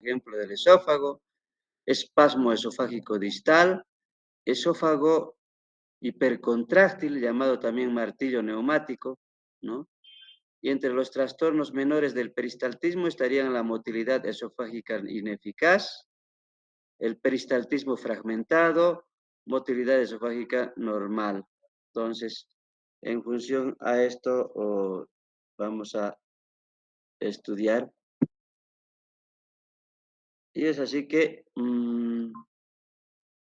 ejemplo, del esófago, espasmo esofágico distal, esófago hipercontráctil, llamado también martillo neumático, ¿no? Y entre los trastornos menores del peristaltismo estarían la motilidad esofágica ineficaz, el peristaltismo fragmentado, motilidad esofágica normal. Entonces, en función a esto, vamos a estudiar. Y es así que,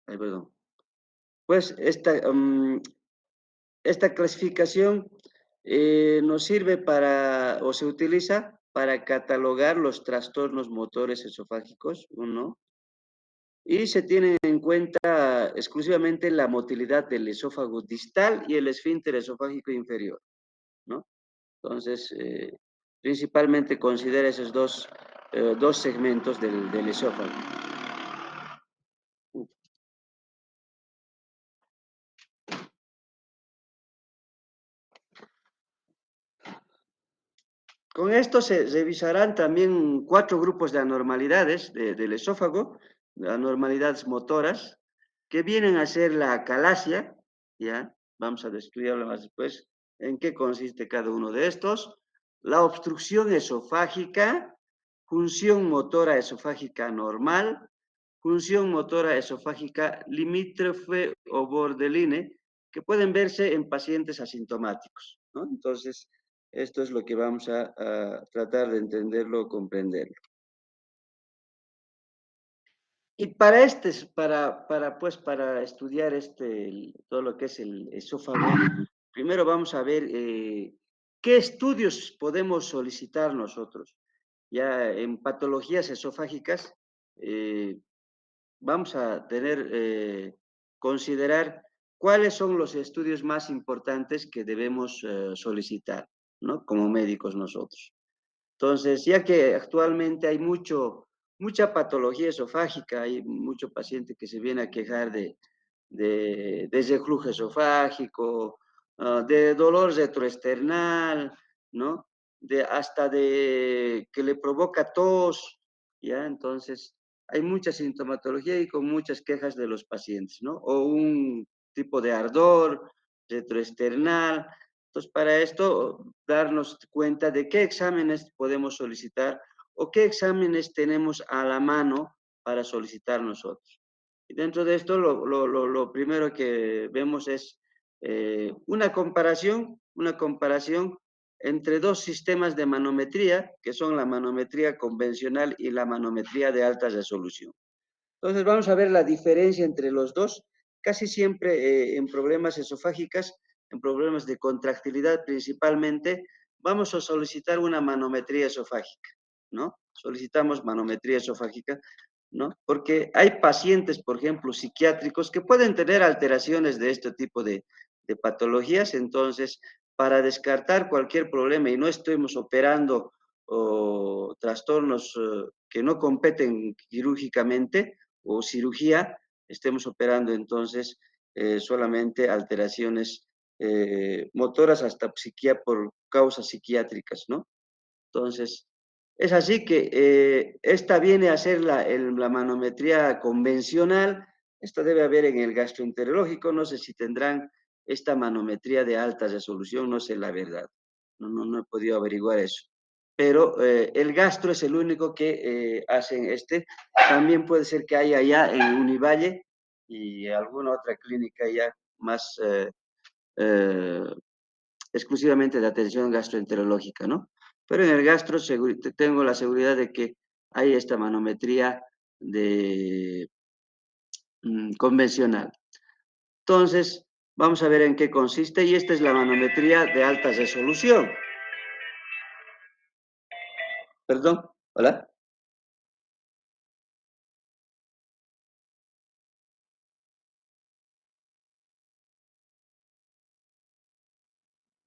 ay, perdón. Pues esta clasificación nos sirve para, o se utiliza para catalogar los trastornos motores esofágicos, ¿no? Y se tiene en cuenta exclusivamente la motilidad del esófago distal y el esfínter esofágico inferior, ¿no? Entonces, principalmente considera esos dos segmentos del esófago. Con esto se revisarán también 4 grupos de anormalidades del esófago, anormalidades motoras, que vienen a ser la acalasia, ¿ya? Vamos a describirlo más después, en qué consiste cada uno de estos. La obstrucción esofágica, función motora esofágica normal, función motora esofágica limítrofe o borderline, que pueden verse en pacientes asintomáticos, ¿no? Entonces, esto es lo que vamos a tratar de entenderlo, comprenderlo. Y para estudiar todo lo que es el esófago, primero vamos a ver qué estudios podemos solicitar nosotros. Ya en patologías esofágicas, vamos a considerar cuáles son los estudios más importantes que debemos solicitar, ¿no? Como médicos nosotros. Entonces, ya que actualmente hay mucha patología esofágica, hay mucho paciente que se viene a quejar de reflujo esofágico, de dolor retroesternal, ¿no? Hasta de que le provoca tos, ¿ya? Entonces, hay mucha sintomatología y con muchas quejas de los pacientes, ¿no? O un tipo de ardor retroesternal. Entonces, para esto, darnos cuenta de qué exámenes podemos solicitar o qué exámenes tenemos a la mano para solicitar nosotros. Y dentro de esto, lo primero que vemos es una comparación entre dos sistemas de manometría, que son la manometría convencional y la manometría de alta resolución. Entonces, vamos a ver la diferencia entre los dos. Casi siempre en problemas esofágicas, en problemas de contractilidad principalmente, vamos a solicitar una manometría esofágica, ¿no? Solicitamos manometría esofágica, ¿no? Porque hay pacientes, por ejemplo, psiquiátricos que pueden tener alteraciones de este tipo de patologías, entonces, para descartar cualquier problema y no estemos operando o trastornos que no competen quirúrgicamente o cirugía, estemos operando entonces solamente alteraciones motoras hasta por causas psiquiátricas, ¿no? Entonces, es así que esta viene a ser la manometría convencional. Esto debe haber en el gastroenterológico. No sé si tendrán esta manometría de alta resolución, no sé la verdad. No he podido averiguar eso. Pero el gastro es el único que hacen este. También puede ser que haya ya en Univalle y alguna otra clínica ya más eh, exclusivamente de atención gastroenterológica, ¿no? Pero en el gastro tengo la seguridad de que hay esta manometría convencional. Entonces, vamos a ver en qué consiste y esta es la manometría de alta resolución. Perdón, ¿hola?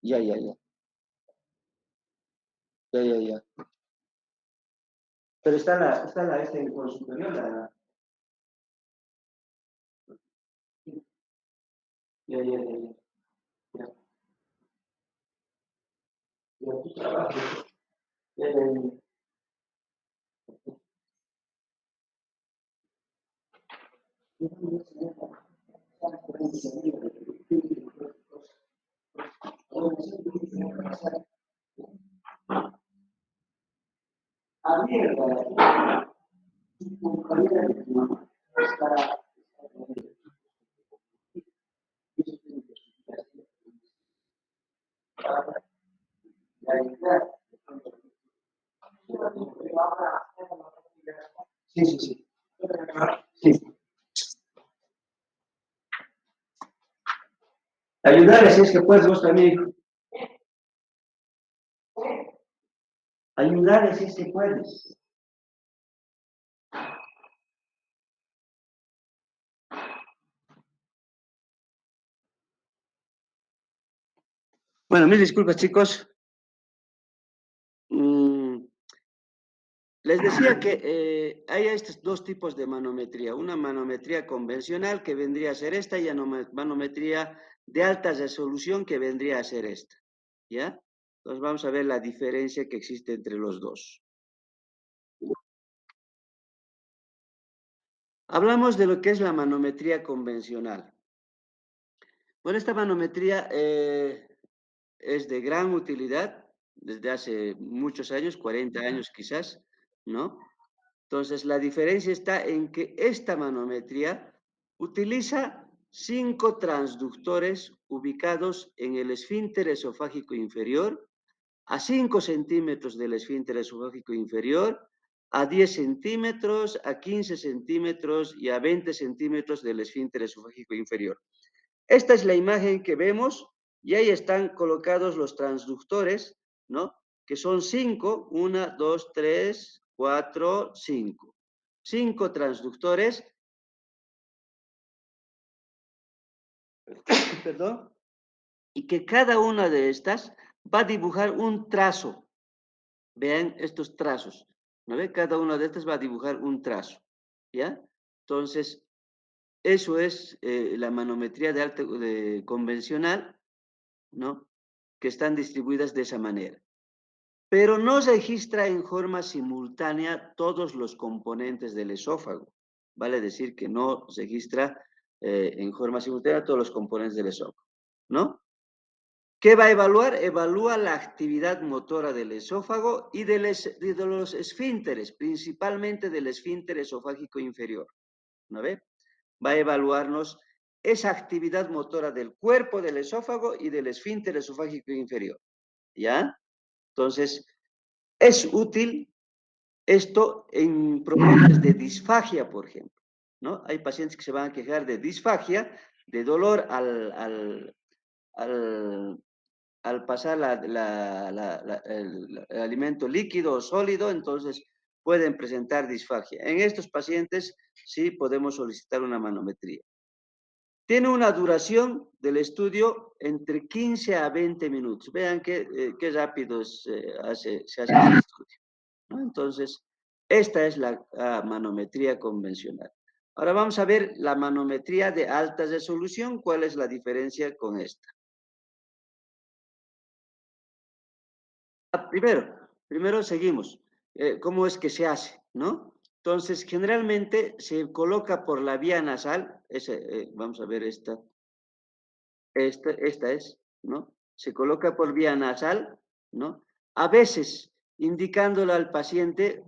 Ya. Ya. Pero está en el consultorio, ya. Ya, tu trabajo. Ya. Sí, sí, sí. Sí. Ayudarles si es que puedes vos también. Ayudarles si es que puedes. Bueno, mil disculpas, chicos. Mm, les decía que hay estos dos tipos de manometría. Una manometría convencional que vendría a ser esta y una manometría de alta resolución que vendría a ser esta. ¿Ya? Entonces vamos a ver la diferencia que existe entre los dos. Hablamos de lo que es la manometría convencional. Bueno, esta manometría es de gran utilidad desde hace muchos años, 40 años quizás, ¿no? Entonces, la diferencia está en que esta manometría utiliza 5 transductores ubicados en el esfínter esofágico inferior, a 5 centímetros del esfínter esofágico inferior, a 10 centímetros, a 15 centímetros y a 20 centímetros del esfínter esofágico inferior. Esta es la imagen que vemos y ahí están colocados los transductores, ¿no? Que son 5, 1, 2, 3, 4, 5. 5 transductores, perdón, y que cada una de estas va a dibujar un trazo. Vean estos trazos, ¿no ve? Cada una de estas va a dibujar un trazo, ¿ya? Entonces, eso es la manometría convencional, ¿no? Que están distribuidas de esa manera. Pero no registra en forma simultánea todos los componentes del esófago. Vale decir que no registra en forma simultánea todos los componentes del esófago, ¿no? ¿Qué va a evaluar? Evalúa la actividad motora del esófago y de los esfínteres, principalmente del esfínter esofágico inferior, ¿no ve? Va a evaluarnos esa actividad motora del cuerpo del esófago y del esfínter esofágico inferior, ¿ya? Entonces, es útil esto en problemas de disfagia, por ejemplo, ¿no? Hay pacientes que se van a quejar de disfagia, de dolor al, al pasar el alimento líquido o sólido, entonces pueden presentar disfagia. En estos pacientes sí podemos solicitar una manometría. Tiene una duración del estudio entre 15 a 20 minutos. Vean qué rápido se hace este estudio, ¿no? Entonces, esta es la manometría convencional. Ahora vamos a ver la manometría de alta resolución. ¿Cuál es la diferencia con esta? Primero seguimos. ¿Cómo es que se hace? ¿No? Entonces, generalmente se coloca por la vía nasal. Vamos a ver esta es, ¿no? Se coloca por vía nasal, ¿no? A veces indicándole al paciente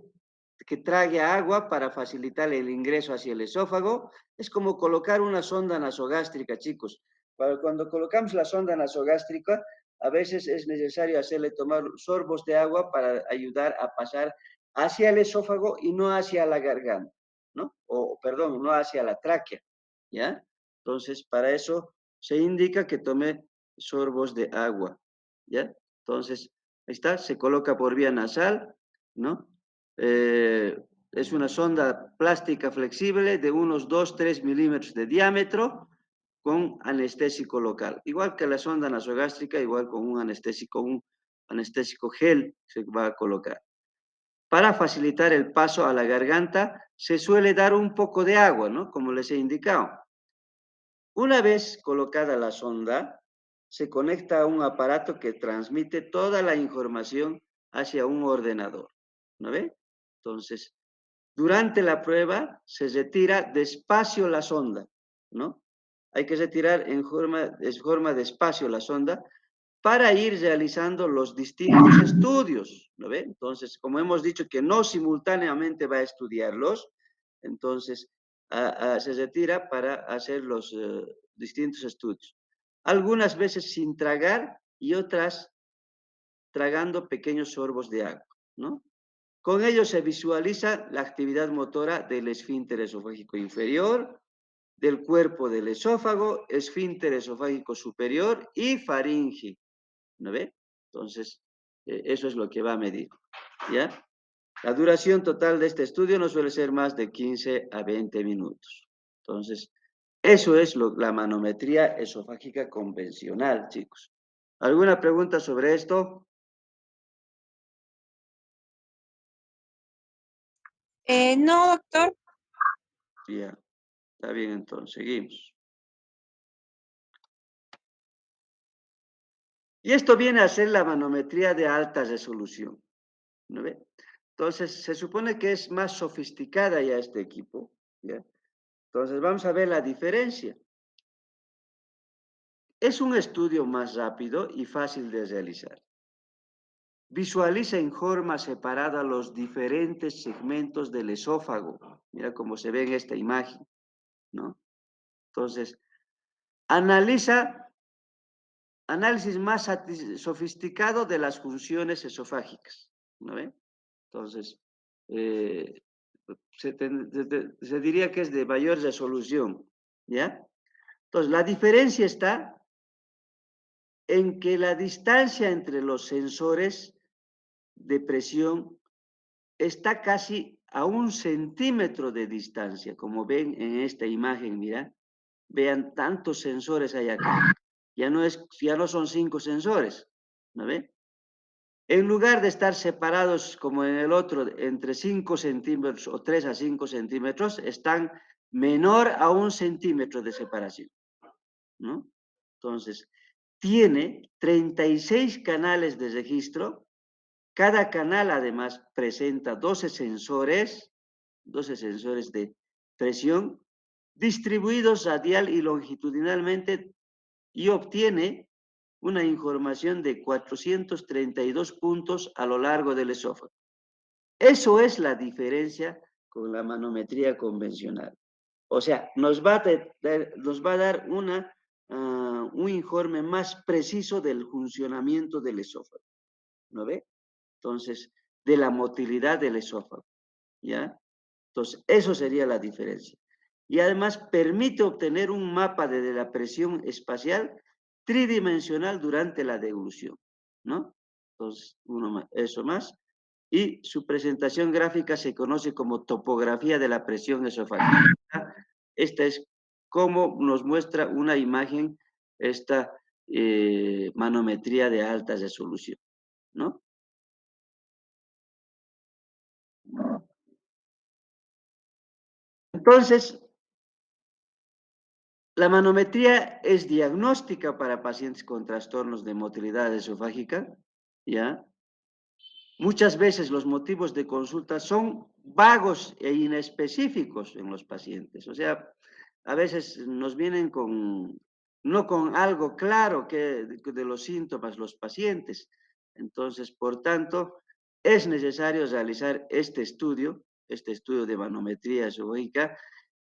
que trague agua para facilitar el ingreso hacia el esófago. Es como colocar una sonda nasogástrica, chicos. Cuando colocamos la sonda nasogástrica, a veces es necesario hacerle tomar sorbos de agua para ayudar a pasar hacia el esófago y no hacia la garganta, ¿no? O, perdón, no hacia la tráquea, ¿ya? Entonces, para eso se indica que tome sorbos de agua, ¿ya? Entonces, ahí está, se coloca por vía nasal, ¿no? Es una sonda plástica flexible de unos 2-3 milímetros de diámetro con anestésico local. Igual que la sonda nasogástrica, igual con un anestésico gel se va a colocar. Para facilitar el paso a la garganta, se suele dar un poco de agua, ¿no? Como les he indicado. Una vez colocada la sonda, se conecta a un aparato que transmite toda la información hacia un ordenador, ¿no ve? Entonces, Durante la prueba se retira despacio la sonda, ¿no? Hay que retirar de forma despacio la sonda para ir realizando los distintos estudios, ¿no ve? Entonces, como hemos dicho que no simultáneamente va a estudiarlos, entonces se retira para hacer los distintos estudios. Algunas veces sin tragar y otras tragando pequeños sorbos de agua, ¿no? Con ello se visualiza la actividad motora del esfínter esofágico inferior, del cuerpo del esófago, esfínter esofágico superior y faringe, ¿no ve? Entonces, eso es lo que va a medir, ¿ya? La duración total de este estudio no suele ser más de 15 a 20 minutos. Entonces, eso es la manometría esofágica convencional, chicos. ¿Alguna pregunta sobre esto? No, doctor. Ya, está bien, entonces, seguimos. Y esto viene a ser la manometría de alta resolución, ¿no ve? Entonces, se supone que es más sofisticada ya este equipo, ¿ya? Entonces, vamos a ver la diferencia. Es un estudio más rápido y fácil de realizar. Visualiza en forma separada los diferentes segmentos del esófago. Mira cómo se ve en esta imagen, ¿no? Entonces, análisis más sofisticado de las funciones esofágicas, ¿no ven? Entonces, eh, se diría que es de mayor resolución, ¿ya? Entonces, la diferencia está en que la distancia entre los sensores de presión está casi a 1 centímetro de distancia, como ven en esta imagen, mira, vean tantos sensores hay acá. Ya no son 5 sensores, ¿no ven? En lugar de estar separados como en el otro entre 5 centímetros o 3 a 5 centímetros, están menor a 1 centímetro de separación, ¿no? Entonces, tiene 36 canales de registro. Cada canal además presenta 12 sensores de presión distribuidos radial y longitudinalmente y obtiene una información de 432 puntos a lo largo del esófago. Eso es la diferencia con la manometría convencional. O sea, nos va a dar un informe más preciso del funcionamiento del esófago. ¿No ve? Entonces, de la motilidad del esófago. ¿Ya? Entonces, eso sería la diferencia. Y además permite obtener un mapa de la presión espacial tridimensional durante la deglución, ¿no? Entonces, eso más. Y su presentación gráfica se conoce como topografía de la presión esofágica. Esta es como nos muestra una imagen esta manometría de alta resolución, ¿no? Entonces, la manometría es diagnóstica para pacientes con trastornos de motilidad esofágica, ¿ya? Muchas veces los motivos de consulta son vagos e inespecíficos en los pacientes. O sea, a veces nos vienen no con algo claro de los síntomas los pacientes. Entonces, por tanto, es necesario realizar este estudio de manometría esofágica,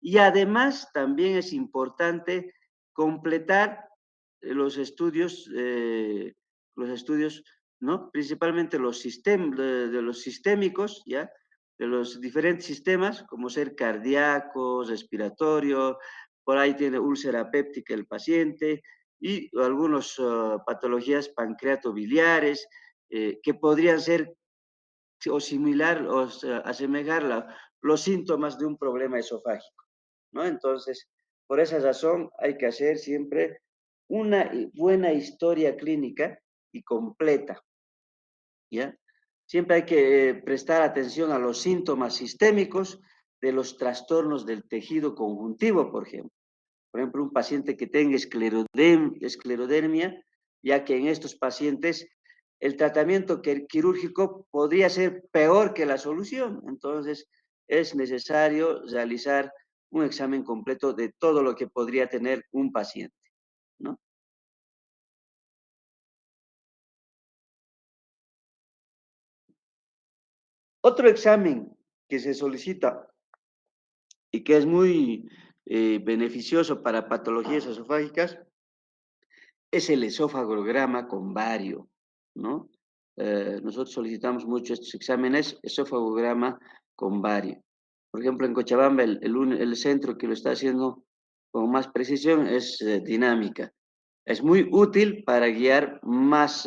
y además también es importante completar los estudios, ¿no? Principalmente de los sistémicos, ¿ya? De los diferentes sistemas, como ser cardíaco, respiratorio, por ahí tiene úlcera péptica el paciente, y algunas patologías pancreatobiliares, que podrían ser o similar o asemejar los síntomas de un problema esofágico, ¿no? Entonces, por esa razón hay que hacer siempre una buena historia clínica y completa, ¿ya? Siempre hay que prestar atención a los síntomas sistémicos de los trastornos del tejido conjuntivo, por ejemplo. Por ejemplo, un paciente que tenga esclerodermia, ya que en estos pacientes el tratamiento quirúrgico podría ser peor que la solución. Entonces, es necesario realizar un examen completo de todo lo que podría tener un paciente, ¿no? Otro examen que se solicita y que es muy beneficioso para patologías esofágicas es el esofagograma con bario, ¿no? Nosotros solicitamos mucho estos exámenes, esofagograma con bario. Por ejemplo, en Cochabamba, el centro que lo está haciendo con más precisión es Dinámica. Es muy útil para guiar más,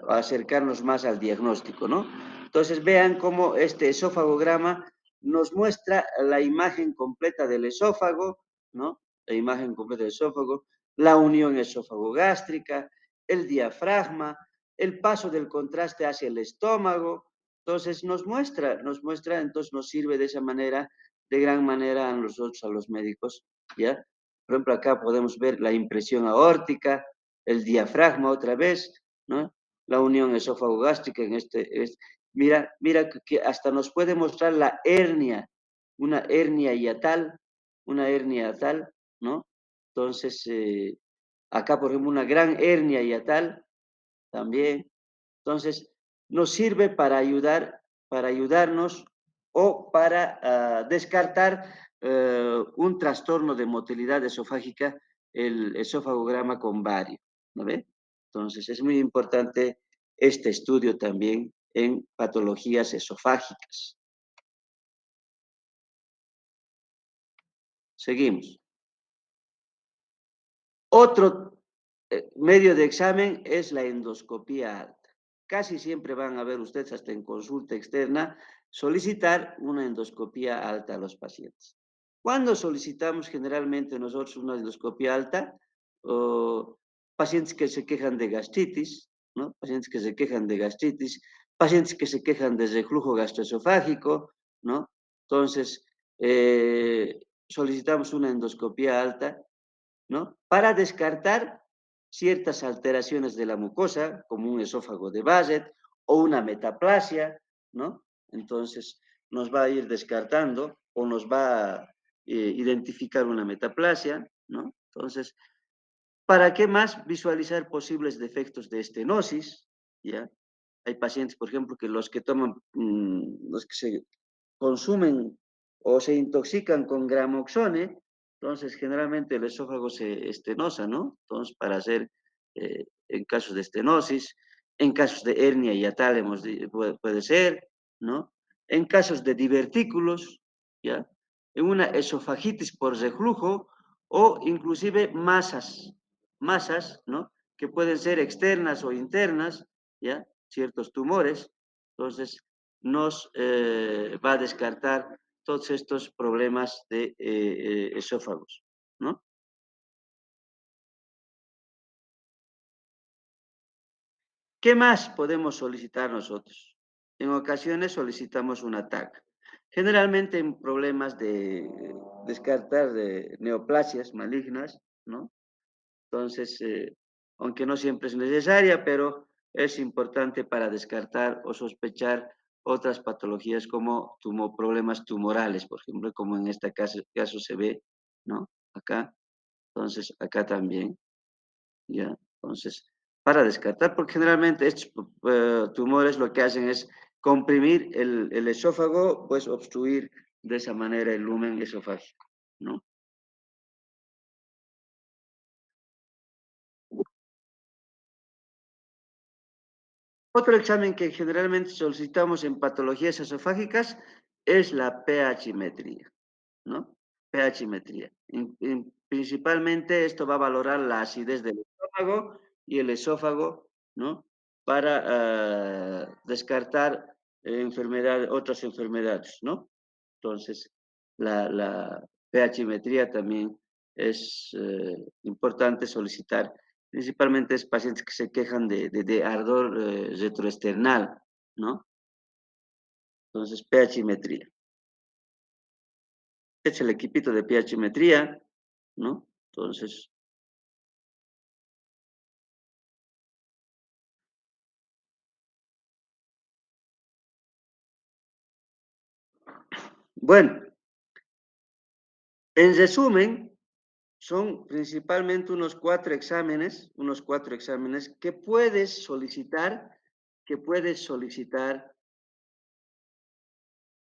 acercarnos más al diagnóstico, ¿no? Entonces vean cómo este esofagograma nos muestra la imagen completa del esófago, ¿no? La imagen completa del esófago, la unión esófago-gástrica, el diafragma, el paso del contraste hacia el estómago. Entonces entonces nos sirve de esa manera, de gran manera a nosotros, a los médicos, ¿ya? Por ejemplo, acá podemos ver la impresión aórtica, el diafragma otra vez, ¿no? La unión esófago-gástrica mira que hasta nos puede mostrar la hernia, una hernia hiatal, ¿no? Entonces, acá, por ejemplo, una gran hernia hiatal también. Entonces, nos sirve para ayudarnos o para descartar un trastorno de motilidad esofágica, el esofagograma con bario, ¿no ve? Entonces, es muy importante este estudio también en patologías esofágicas. Seguimos. Otro medio de examen es la endoscopía alta. Casi siempre van a ver ustedes, hasta en consulta externa, solicitar una endoscopía alta a los pacientes. ¿Cuándo solicitamos generalmente nosotros una endoscopía alta? O pacientes que se quejan de gastritis, ¿no? Pacientes que se quejan de gastritis, pacientes que se quejan de reflujo gastroesofágico, ¿no? Entonces, solicitamos una endoscopía alta, ¿no? Para descartar ciertas alteraciones de la mucosa, como un esófago de Barrett o una metaplasia, ¿no? Entonces, nos va a ir descartando o nos va a identificar una metaplasia, ¿no? Entonces, ¿para qué más visualizar posibles defectos de estenosis? ¿Ya? Hay pacientes, por ejemplo, que los que toman, los que se consumen o se intoxican con gramoxone, entonces generalmente el esófago se estenosa, ¿no? Entonces, para hacer, en casos de estenosis, en casos de hernia hiatal puede ser, ¿no? En casos de divertículos, ¿ya? En una esofagitis por reflujo o inclusive masas, ¿no? Que pueden ser externas o internas, ¿ya? Ciertos tumores. Entonces, nos va a descartar todos estos problemas de esófagos, ¿no? ¿Qué más podemos solicitar nosotros? En ocasiones solicitamos una TAC. Generalmente en problemas de descartar de neoplasias malignas, ¿no? Entonces, aunque no siempre es necesaria, pero es importante para descartar o sospechar otras patologías como problemas tumorales, por ejemplo, como en este caso se ve, ¿no? Acá, entonces acá también, ¿ya? Entonces, para descartar, porque generalmente estos tumores lo que hacen es comprimir el esófago, pues obstruir de esa manera el lumen esofágico, ¿no? Otro examen que generalmente solicitamos en patologías esofágicas es la pH-metría, ¿no? pH-metría. Principalmente esto va a valorar la acidez del estómago y el esófago, ¿no? Para descartar otras enfermedades, ¿no? Entonces, la pH-metría también es importante solicitar. Principalmente es pacientes que se quejan de ardor retroesternal, ¿no? Entonces, pH-metría. Este es el equipito de pH-metría, ¿no? Entonces, Bueno, en resumen, son principalmente unos cuatro exámenes que puedes solicitar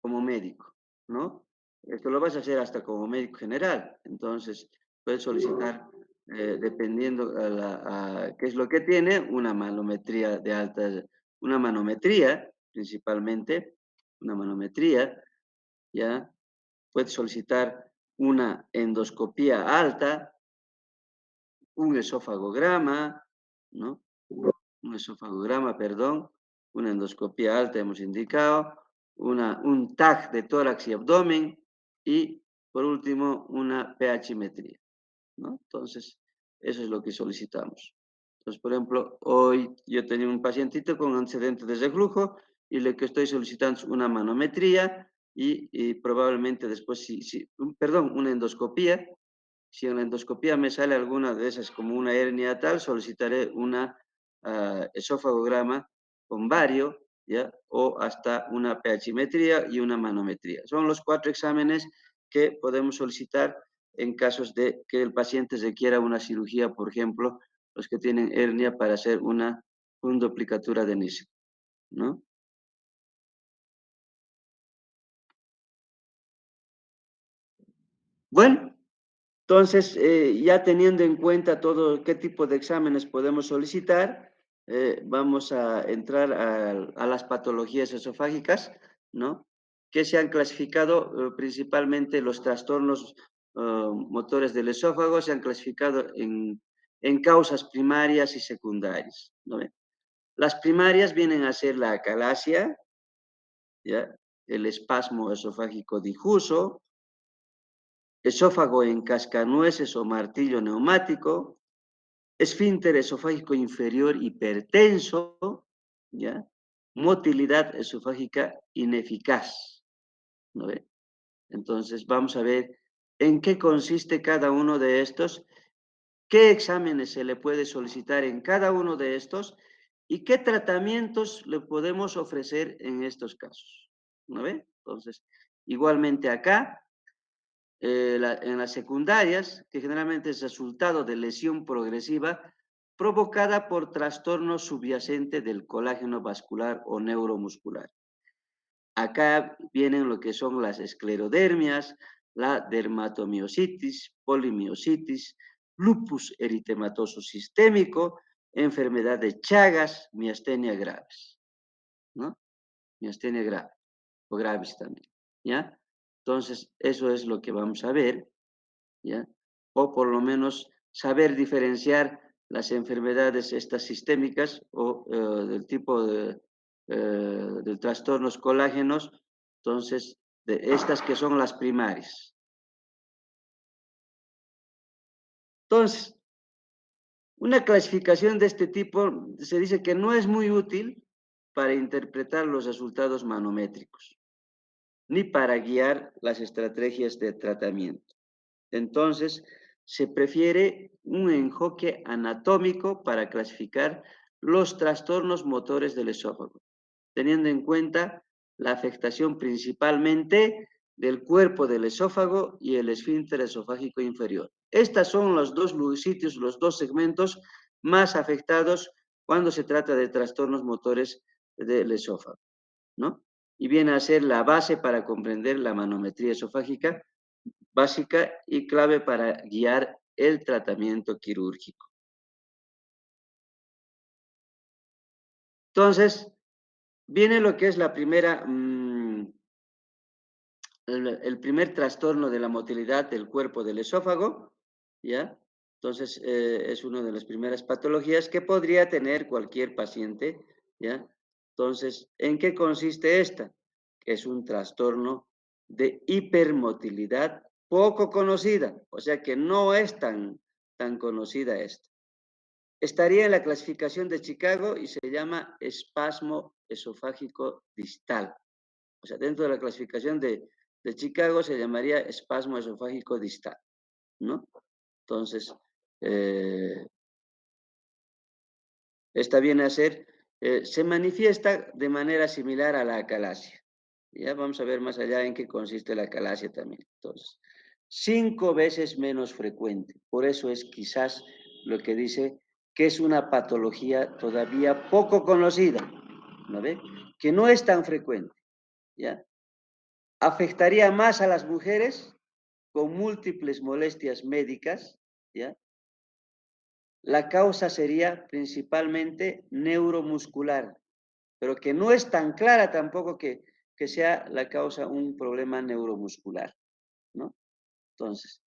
como médico, ¿no? Esto lo vas a hacer hasta como médico general, entonces puedes solicitar, dependiendo qué es lo que tiene, una manometría principalmente, una manometría, ¿ya? Puedes solicitar una endoscopía alta, un esofagograma, ¿no? Un esofagograma, perdón, una endoscopía alta hemos indicado, un TAC de tórax y abdomen y, por último, una pHmetría, ¿no? Entonces, eso es lo que solicitamos. Entonces, por ejemplo, hoy yo tenía un pacientito con antecedente de reflujo y lo que estoy solicitando es una manometría y probablemente después, perdón, una endoscopía. Si en la endoscopía me sale alguna de esas como una hernia tal, solicitaré una esofagograma con vario, ¿ya? O hasta una pHmetría y una manometría. Son los cuatro exámenes que podemos solicitar en casos de que el paciente requiera una cirugía, por ejemplo, los que tienen hernia para hacer una fundoplicatura de Nissen, ¿no? Bueno, entonces, ya teniendo en cuenta todo qué tipo de exámenes podemos solicitar, vamos a entrar a las patologías esofágicas, ¿no? Que se han clasificado principalmente los trastornos motores del esófago, se han clasificado en causas primarias y secundarias, ¿no? Las primarias vienen a ser la acalasia, ¿ya? El espasmo esofágico difuso, esófago en cascanueces o martillo neumático, esfínter esofágico inferior hipertenso, ¿ya? Motilidad esofágica ineficaz, ¿no ve? Entonces, vamos a ver en qué consiste cada uno de estos, qué exámenes se le puede solicitar en cada uno de estos y qué tratamientos le podemos ofrecer en estos casos, ¿no ve? Entonces, igualmente acá, en las secundarias, que generalmente es resultado de lesión progresiva provocada por trastorno subyacente del colágeno vascular o neuromuscular. Acá vienen lo que son las esclerodermias, la dermatomiositis, polimiositis, lupus eritematoso sistémico, enfermedad de Chagas, miastenia graves, ¿no? Miastenia grave o gravis también, ¿ya? Entonces, eso es lo que vamos a ver, ¿ya? O por lo menos saber diferenciar las enfermedades estas sistémicas o del tipo de trastornos colágenos, entonces, de estas que son las primarias. Entonces, una clasificación de este tipo se dice que no es muy útil para interpretar los resultados manométricos, ni para guiar las estrategias de tratamiento. Entonces, se prefiere un enfoque anatómico para clasificar los trastornos motores del esófago, teniendo en cuenta la afectación principalmente del cuerpo del esófago y el esfínter esofágico inferior. Estos son los dos sitios, los dos segmentos más afectados cuando se trata de trastornos motores del esófago, ¿no? Y viene a ser la base para comprender la manometría esofágica básica y clave para guiar el tratamiento quirúrgico. Entonces, viene lo que es la primera, el primer trastorno de la motilidad del cuerpo del esófago, ¿ya? Entonces, es una de las primeras patologías que podría tener cualquier paciente, ¿ya? Entonces, ¿en qué consiste esta? Es un trastorno de hipermotilidad poco conocida, o sea que no es tan conocida esta. Estaría en la clasificación de Chicago y se llama espasmo esofágico distal. O sea, dentro de la clasificación de Chicago se llamaría espasmo esofágico distal, ¿no? Entonces, eh, esta viene a ser, se manifiesta de manera similar a la acalasia, Ya vamos a ver más allá en qué consiste la calasia también. Entonces, 5 veces menos frecuente. Por eso es quizás lo que dice que es una patología todavía poco conocida, ¿no ve? Que no es tan frecuente, ¿ya? Afectaría más a las mujeres con múltiples molestias médicas, ¿ya? La causa sería principalmente neuromuscular, pero que no es tan clara tampoco que sea la causa un problema neuromuscular, ¿no? Entonces,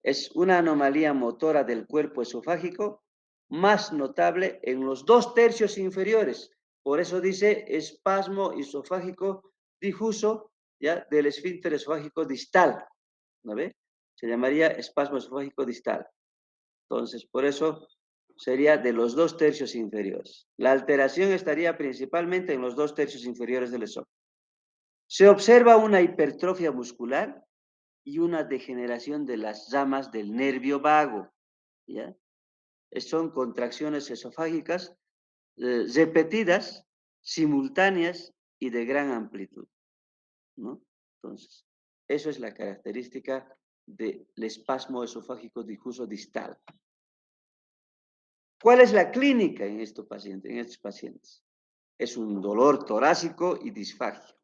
es una anomalía motora del cuerpo esofágico más notable en los 2 tercios inferiores. Por eso dice espasmo esofágico difuso, ¿ya? Del esfínter esofágico distal, ¿no ve? Se llamaría espasmo esofágico distal. Entonces, por eso sería de los 2 tercios inferiores. La alteración estaría principalmente en los 2 tercios inferiores del esófago. Se observa una hipertrofia muscular y una degeneración de las ramas del nervio vago, ¿ya? Son contracciones esofágicas repetidas, simultáneas y de gran amplitud, ¿no? Entonces, eso es la característica del espasmo esofágico difuso distal. ¿Cuál es la clínica en estos pacientes? Es un dolor torácico y disfagia.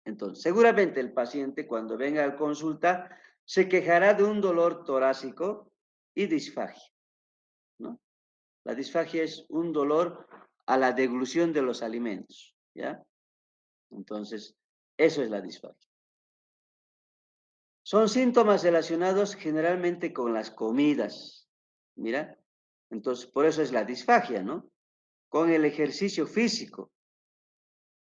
Entonces, seguramente el paciente cuando venga a consulta se quejará de un dolor torácico y disfagia, ¿no? La disfagia es un dolor a la deglución de los alimentos, ¿ya? Entonces, eso es la disfagia. Son síntomas relacionados generalmente con las comidas, mira. Entonces, por eso es la disfagia, ¿no? Con el ejercicio físico,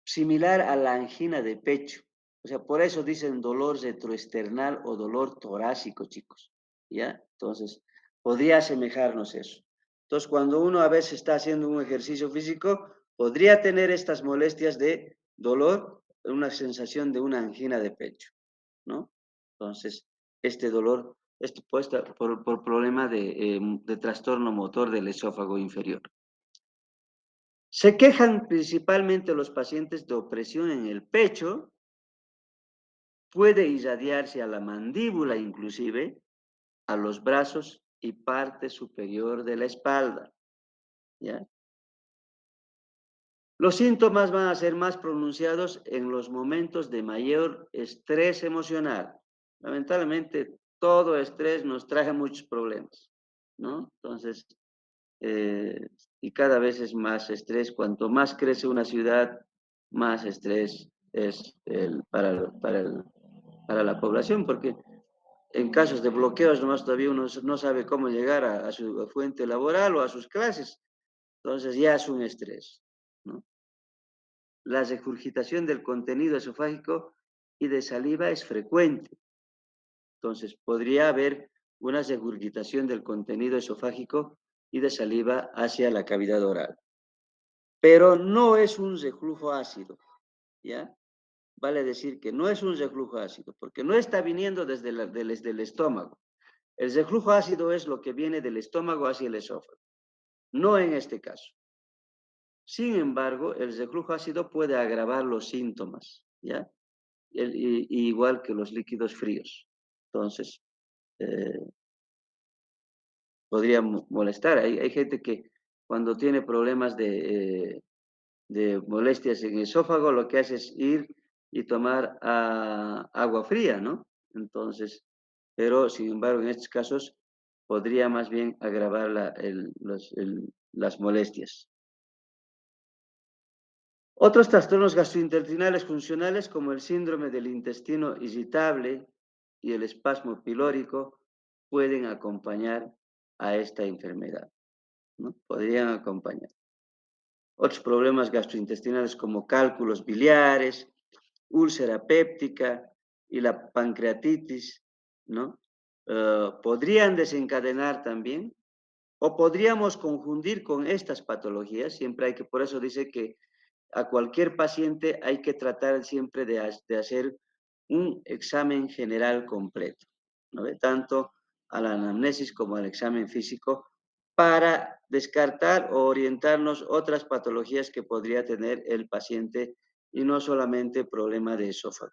similar a la angina de pecho. O sea, por eso dicen dolor retroesternal o dolor torácico, chicos. ¿Ya? Entonces, podría asemejarnos eso. Entonces, cuando uno a veces está haciendo un ejercicio físico, podría tener estas molestias de dolor, una sensación de una angina de pecho, ¿no? Entonces, este dolor, esto puede estar por problema de trastorno motor del esófago inferior. Se quejan principalmente los pacientes de opresión en el pecho, puede irradiarse a la mandíbula inclusive, a los brazos y parte superior de la espalda, ¿ya? Los síntomas van a ser más pronunciados en los momentos de mayor estrés emocional. Lamentablemente, todo estrés nos trae muchos problemas, ¿no? Entonces, y cada vez es más estrés. Cuanto más crece una ciudad, más estrés es para la población, porque en casos de bloqueos nomás todavía uno no sabe cómo llegar a su fuente laboral o a sus clases, entonces ya es un estrés, ¿no? La regurgitación del contenido esofágico y de saliva es frecuente, entonces podría haber una regurgitación del contenido esofágico y de saliva hacia la cavidad oral. Pero no es un reflujo ácido, ¿ya? Vale decir que no es un reflujo ácido, porque no está viniendo desde el estómago. El reflujo ácido es lo que viene del estómago hacia el esófago, no en este caso. Sin embargo, el reflujo ácido puede agravar los síntomas, ¿ya? Igual que los líquidos fríos. Entonces, eh, podría molestar. Hay gente que cuando tiene problemas de molestias en el esófago, lo que hace es ir y tomar agua fría, ¿no? Entonces, pero sin embargo, en estos casos podría más bien agravar las molestias. Otros trastornos gastrointestinales funcionales, como el síndrome del intestino irritable y el espasmo pilórico, pueden acompañar a esta enfermedad, ¿no? Podrían acompañar. Otros problemas gastrointestinales como cálculos biliares, úlcera péptica y la pancreatitis, ¿no? Podrían desencadenar también, o podríamos confundir con estas patologías, siempre hay que, por eso dice que a cualquier paciente hay que tratar siempre de hacer un examen general completo, ¿no? Tanto a la anamnesis como al examen físico, para descartar o orientarnos otras patologías que podría tener el paciente y no solamente problema de esófago.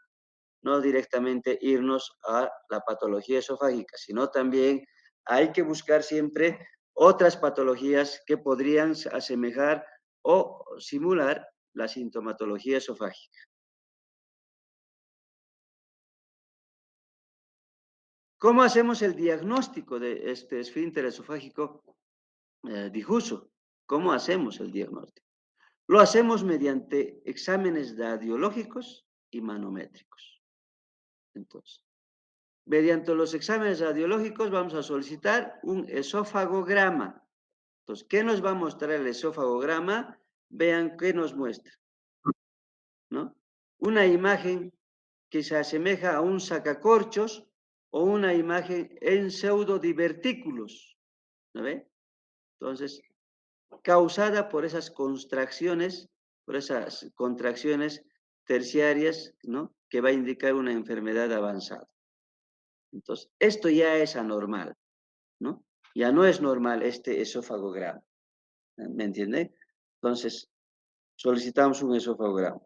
No directamente irnos a la patología esofágica, sino también hay que buscar siempre otras patologías que podrían asemejar o simular la sintomatología esofágica. ¿Cómo hacemos el diagnóstico de este esfínter esofágico difuso? ¿Cómo hacemos el diagnóstico? Lo hacemos mediante exámenes radiológicos y manométricos. Entonces, mediante los exámenes radiológicos vamos a solicitar un esófagograma. Entonces, ¿qué nos va a mostrar el esófagograma? Vean qué nos muestra, ¿no? Una imagen que se asemeja a un sacacorchos o una imagen en pseudodivertículos, ¿no ve? Entonces, causada por esas contracciones terciarias, ¿no? Que va a indicar una enfermedad avanzada. Entonces, esto ya es anormal, ¿no? Ya no es normal este esófagograma, ¿me entiende? Entonces, solicitamos un esofagograma.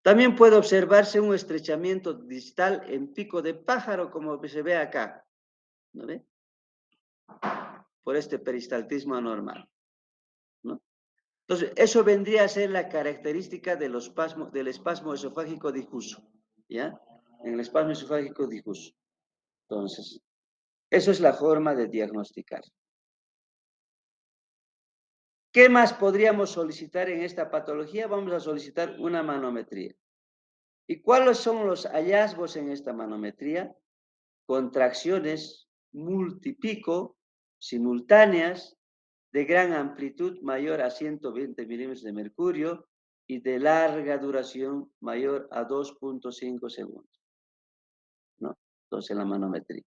También puede observarse un estrechamiento distal en pico de pájaro, como se ve acá, ¿no ve? Por este peristaltismo anormal, ¿no? Entonces, eso vendría a ser la característica del espasmo esofágico difuso, ¿ya? En el espasmo esofágico difuso. Entonces, eso es la forma de diagnosticar. ¿Qué más podríamos solicitar en esta patología? Vamos a solicitar una manometría. ¿Y cuáles son los hallazgos en esta manometría? Contracciones multipico, simultáneas, de gran amplitud mayor a 120 milímetros de mercurio y de larga duración mayor a 2.5 segundos, ¿no? Entonces, la manometría.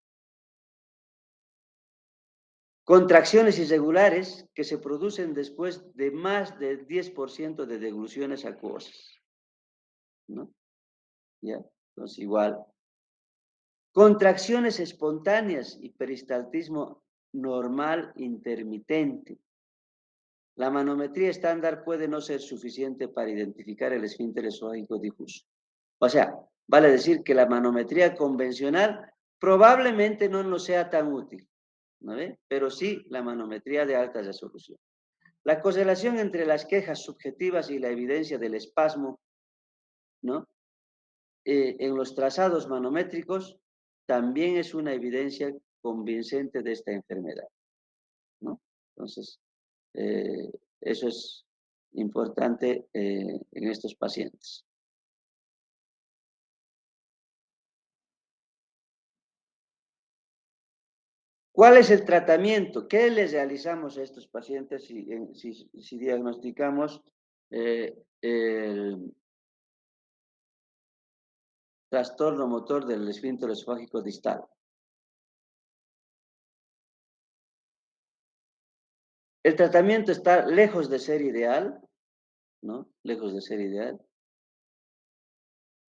Contracciones irregulares que se producen después de más del 10% de degluciones acuosas, ¿no? ¿Ya? Entonces, igual. Contracciones espontáneas y peristaltismo normal intermitente. La manometría estándar puede no ser suficiente para identificar el esfínter esofágico difuso. O sea, vale decir que la manometría convencional probablemente no nos sea tan útil, ¿no ve? Pero sí la manometría de alta resolución. La correlación entre las quejas subjetivas y la evidencia del espasmo, ¿no? En los trazados manométricos también es una evidencia convincente de esta enfermedad, ¿no? Entonces, eh, eso es importante en estos pacientes. ¿Cuál es el tratamiento? ¿Qué les realizamos a estos pacientes si diagnosticamos el trastorno motor del esfínter esofágico distal? El tratamiento está lejos de ser ideal, ¿no? Lejos de ser ideal.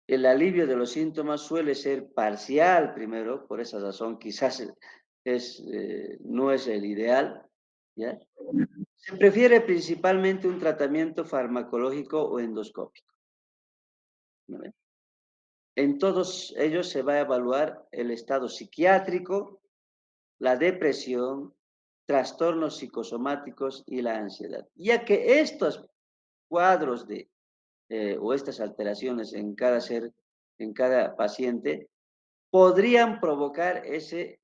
El alivio de los síntomas suele ser parcial primero, por esa razón quizás no es el ideal, ¿ya? Se prefiere principalmente un tratamiento farmacológico o endoscópico, ¿no? En todos ellos se va a evaluar el estado psiquiátrico, la depresión, trastornos psicosomáticos y la ansiedad, ya que estos cuadros o estas alteraciones en cada paciente, podrían provocar ese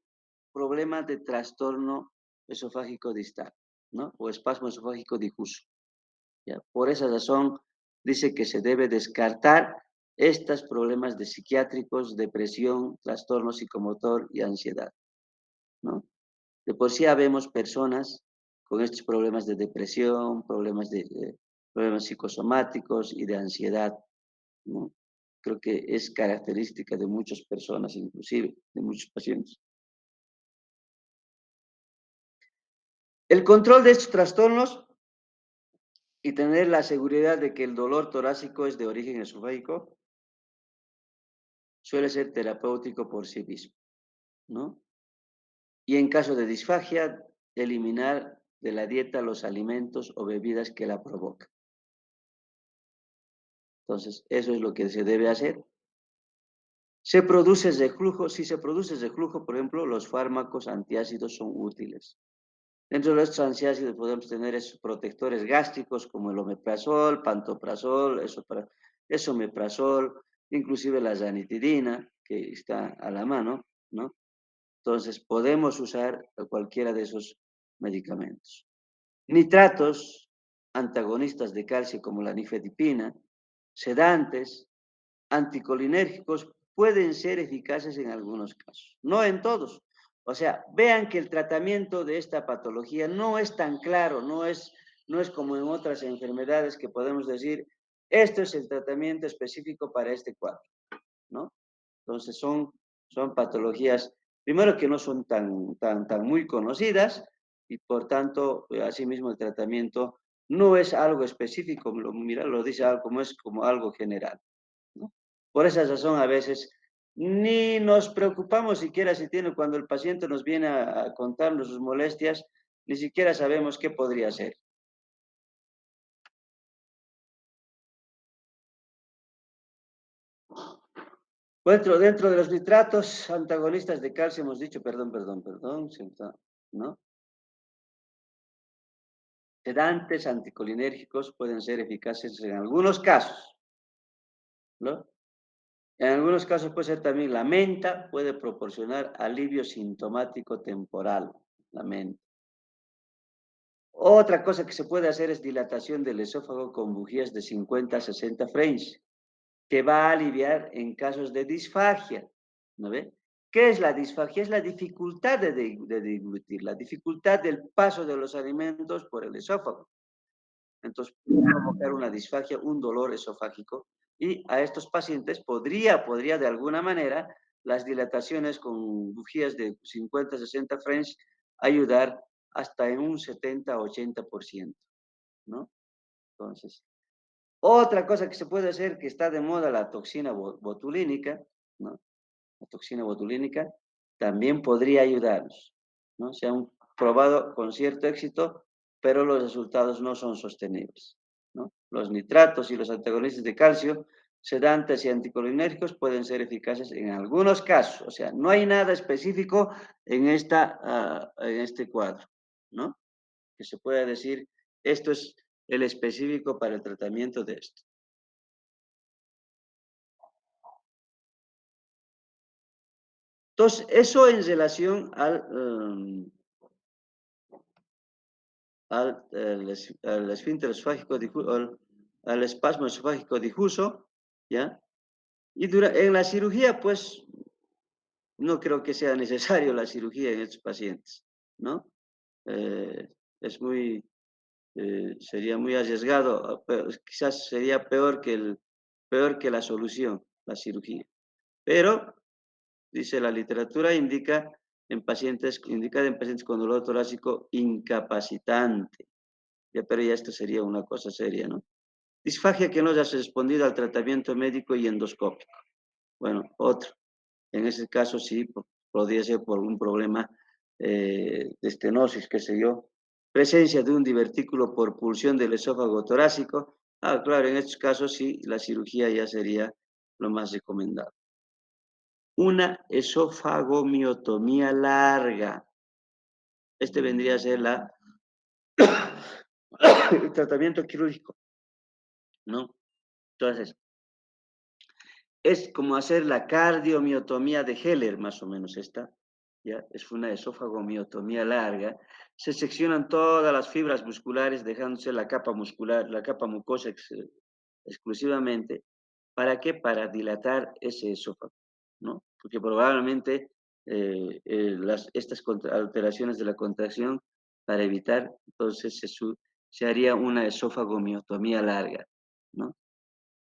problema de trastorno esofágico distal, ¿no? O espasmo esofágico difuso. ¿Ya? Por esa razón, dice que se debe descartar estos problemas de psiquiátricos, depresión, trastorno psicomotor y ansiedad, ¿no? De por sí habemos personas con estos problemas de depresión, problemas psicosomáticos y de ansiedad, ¿no? Creo que es característica de muchas personas, inclusive de muchos pacientes. El control de estos trastornos y tener la seguridad de que el dolor torácico es de origen esofágico suele ser terapéutico por sí mismo, ¿no? Y en caso de disfagia, eliminar de la dieta los alimentos o bebidas que la provocan. Entonces, eso es lo que se debe hacer. Se produce reflujo, si se produce reflujo, por ejemplo, los fármacos antiácidos son útiles. Dentro de los antiácidos podemos tener esos protectores gástricos como el omeprazol, pantoprazol, esomeprazol, inclusive la ranitidina, que está a la mano, ¿no? Entonces, podemos usar cualquiera de esos medicamentos. Nitratos, antagonistas de calcio como la nifedipina, sedantes, anticolinérgicos pueden ser eficaces en algunos casos, no en todos. O sea, vean que el tratamiento de esta patología no es tan claro, no es como en otras enfermedades que podemos decir, esto es el tratamiento específico para este cuadro, ¿no? Entonces son patologías, primero que no son tan muy conocidas y por tanto, asimismo el tratamiento no es algo específico, mira, lo dice algo como es como algo general, ¿no? Por esa razón a veces ni nos preocupamos siquiera si tiene, cuando el paciente nos viene a contarnos sus molestias, ni siquiera sabemos qué podría ser. Dentro de los nitratos, antagonistas de calcio, hemos dicho, perdón, ¿no? Sedantes anticolinérgicos pueden ser eficaces en algunos casos, ¿no? En algunos casos puede ser también la menta, puede proporcionar alivio sintomático temporal, la menta. Otra cosa que se puede hacer es dilatación del esófago con bujías de 50 a 60 French, que va a aliviar en casos de disfagia, ¿no ve? ¿Qué es la disfagia? Es la dificultad de deglutir, la dificultad del paso de los alimentos por el esófago. Entonces, puede provocar una disfagia, un dolor esofágico, y a estos pacientes podría de alguna manera las dilataciones con bujías de 50 60 French ayudar hasta en un 70-80%, ¿no? Entonces, otra cosa que se puede hacer, que está de moda, la toxina botulínica, ¿no? La toxina botulínica también podría ayudarnos, ¿no? Se han probado con cierto éxito, pero los resultados no son sostenibles, ¿no? Los nitratos y los antagonistas de calcio, sedantes y anticolinérgicos pueden ser eficaces en algunos casos. O sea, no hay nada específico en este cuadro, ¿no? Que se pueda decir, esto es el específico para el tratamiento de esto. Entonces, eso en relación al esfínter esofágico difuso, al espasmo esofágico difuso, ¿ya? Y en la cirugía, pues, no creo que sea necesario la cirugía en estos pacientes, ¿no? Eh, es sería muy arriesgado, pero quizás sería peor que la solución, la cirugía. Pero, dice la literatura, indica en pacientes con dolor torácico incapacitante. Ya, pero ya esto sería una cosa seria, ¿no? Disfagia que no haya respondido al tratamiento médico y endoscópico. Bueno, otro. En ese caso sí, podría ser por un problema de estenosis, qué sé yo. Presencia de un divertículo por pulsión del esófago torácico. Ah, claro, en estos casos sí, la cirugía ya sería lo más recomendado. Una esofagomiotomía larga. Este vendría a ser el tratamiento quirúrgico, ¿no? Entonces, es como hacer la cardiomiotomía de Heller, más o menos esta, ¿ya? Es una esofagomiotomía larga. Se seccionan todas las fibras musculares, dejándose la capa muscular, la capa mucosa exclusivamente. ¿Para qué? Para dilatar ese esófago, ¿no? Porque probablemente estas alteraciones de la contracción, para evitar, entonces se haría una esofagomiotomía larga, ¿no?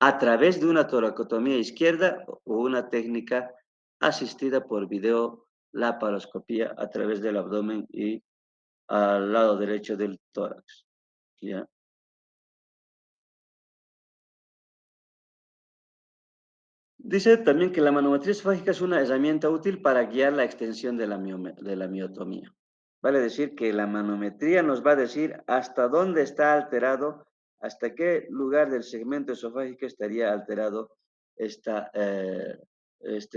A través de una toracotomía izquierda o una técnica asistida por videolaparoscopía a través del abdomen y al lado derecho del tórax, ¿ya? Dice también que la manometría esofágica es una herramienta útil para guiar la extensión de la miotomía. Vale decir que la manometría nos va a decir hasta dónde está alterado hasta qué lugar del segmento esofágico estaría alterado este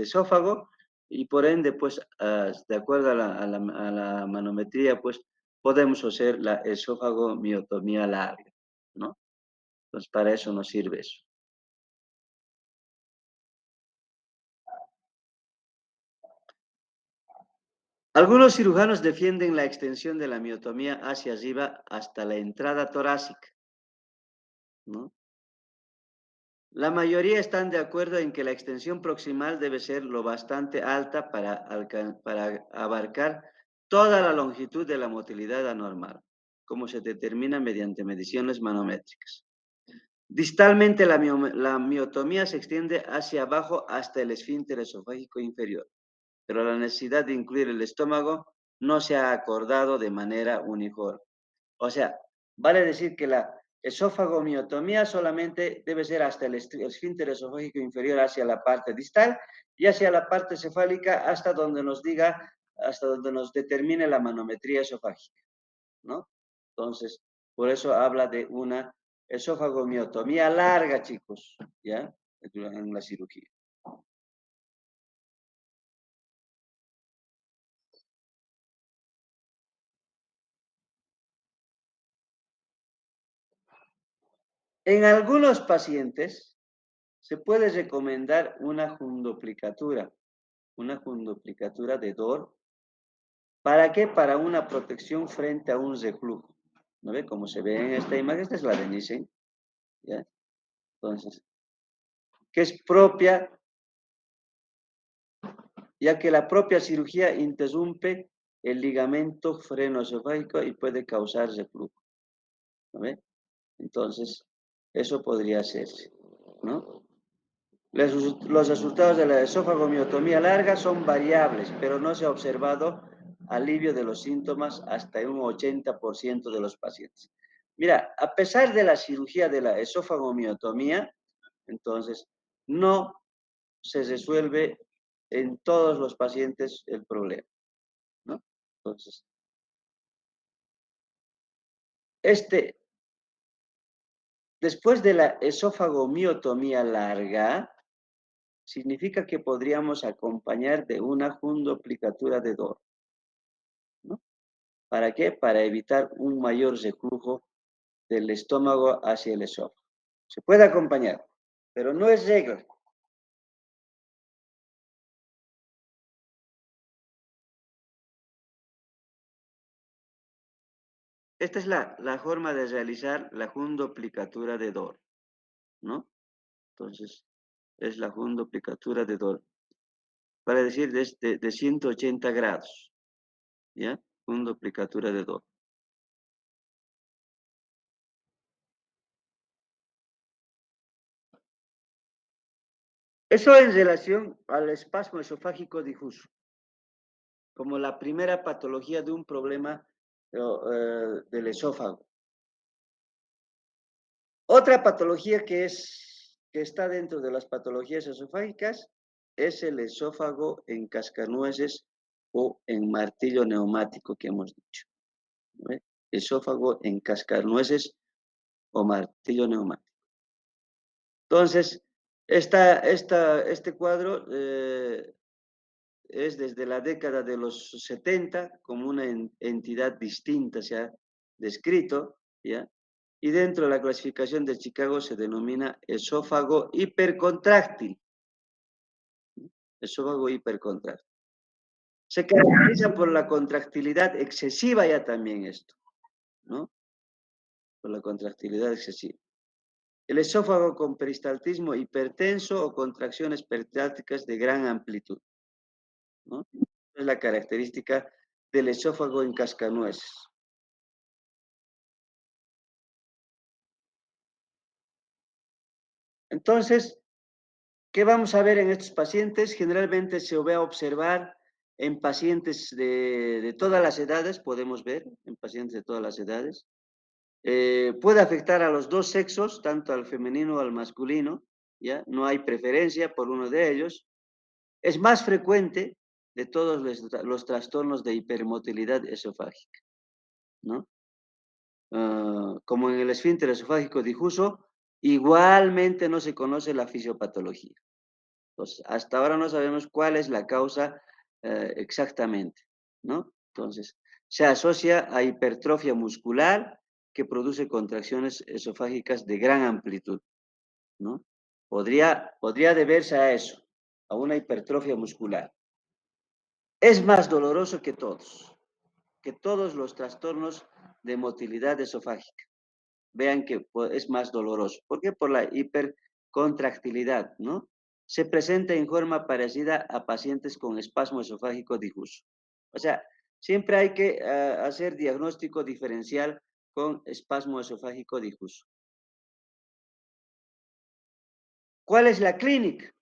esófago, y por ende, pues, de acuerdo a la manometría, pues, podemos hacer la esófago-miotomía larga, ¿no? Entonces, para eso nos sirve eso. Algunos cirujanos defienden la extensión de la miotomía hacia arriba hasta la entrada torácica, ¿no? La mayoría están de acuerdo en que la extensión proximal debe ser lo bastante alta para abarcar toda la longitud de la motilidad anormal, como se determina mediante mediciones manométricas. Distalmente, la miotomía se extiende hacia abajo hasta el esfínter esofágico inferior, pero la necesidad de incluir el estómago no se ha acordado de manera uniforme. O sea, vale decir que la esófagomiotomía solamente debe ser hasta el esfínter esofágico inferior, hacia la parte distal, y hacia la parte cefálica hasta donde nos diga, hasta donde nos determine la manometría esofágica, ¿no? Entonces, por eso habla de una esofagomiotomía larga, chicos, ¿ya? En la cirugía. En algunos pacientes se puede recomendar una fundoplicatura de Dor. ¿Para qué? Para una protección frente a un reflujo. ¿No ve? Como se ve en esta imagen, esta es la de Nissen, ¿ya? Entonces, que es propia, ya que la propia cirugía interrumpe el ligamento frenoesofágico y puede causar reflujo. ¿No ve? Entonces, eso podría hacerse, ¿no? Los resultados de la esofagomiotomía larga son variables, pero no se ha observado alivio de los síntomas hasta un 80% de los pacientes. Mira, a pesar de la cirugía de la esofagomiotomía, entonces, no se resuelve en todos los pacientes el problema, ¿no? Entonces, después de la esofagomiotomía larga, significa que podríamos acompañar de una fundoplicatura de Dor, ¿no? ¿Para qué? Para evitar un mayor reflujo del estómago hacia el esófago. Se puede acompañar, pero no es regla. Esta es la forma de realizar la fundoplicatura de Dor, ¿no? Entonces, es la fundoplicatura de Dor. Para decir de 180 grados, ¿ya? Fundoplicatura de Dor. Eso en relación al espasmo esofágico difuso, como la primera patología de un problema del esófago. Otra patología que está dentro de las patologías esofágicas es el esófago en cascanueces o en martillo neumático que hemos dicho, ¿no? Esófago en cascanueces o martillo neumático. Entonces, este cuadro es desde la década de los 70 como una entidad distinta, se ha descrito, ¿ya? Y dentro de la clasificación de Chicago se denomina esófago hipercontráctil. Esófago hipercontráctil. Se caracteriza por la contractilidad excesiva ya también esto, ¿no? Por la contractilidad excesiva. El esófago con peristaltismo hipertenso o contracciones peristálticas de gran amplitud, ¿no? Es la característica del esófago en cascanueces. Entonces, ¿qué vamos a ver en estos pacientes? Generalmente se va a observar en pacientes de todas las edades, podemos ver en pacientes de todas las edades. Puede afectar a los dos sexos, tanto al femenino o al masculino, ¿ya? No hay preferencia por uno de ellos. Es más frecuente de todos los trastornos de hipermotilidad esofágica, ¿no? como en el esfínter esofágico difuso, igualmente no se conoce la fisiopatología. Entonces, hasta ahora no sabemos cuál es la causa exactamente, ¿no? Entonces, se asocia a hipertrofia muscular que produce contracciones esofágicas de gran amplitud, ¿no? Podría deberse a eso, a una hipertrofia muscular. Es más doloroso que todos los trastornos de motilidad esofágica. Vean que es más doloroso. ¿Por qué? Por la hipercontractilidad, ¿no? Se presenta en forma parecida a pacientes con espasmo esofágico difuso. O sea, siempre hay que hacer diagnóstico diferencial con espasmo esofágico difuso. ¿Cuál es la clínica?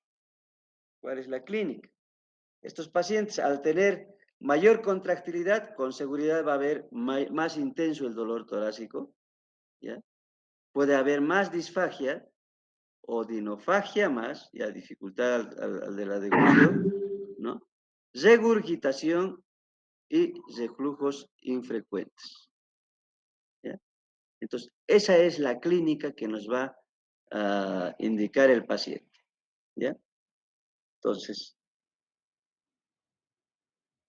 ¿Cuál es la clínica? Estos pacientes, al tener mayor contractilidad, con seguridad va a haber más intenso el dolor torácico, ¿ya? Puede haber más disfagia, odinofagia más, ya dificultad al de la deglución, ¿no? Regurgitación y reflujos infrecuentes, ¿ya? Entonces, esa es la clínica que nos va a indicar el paciente, ¿ya? Entonces,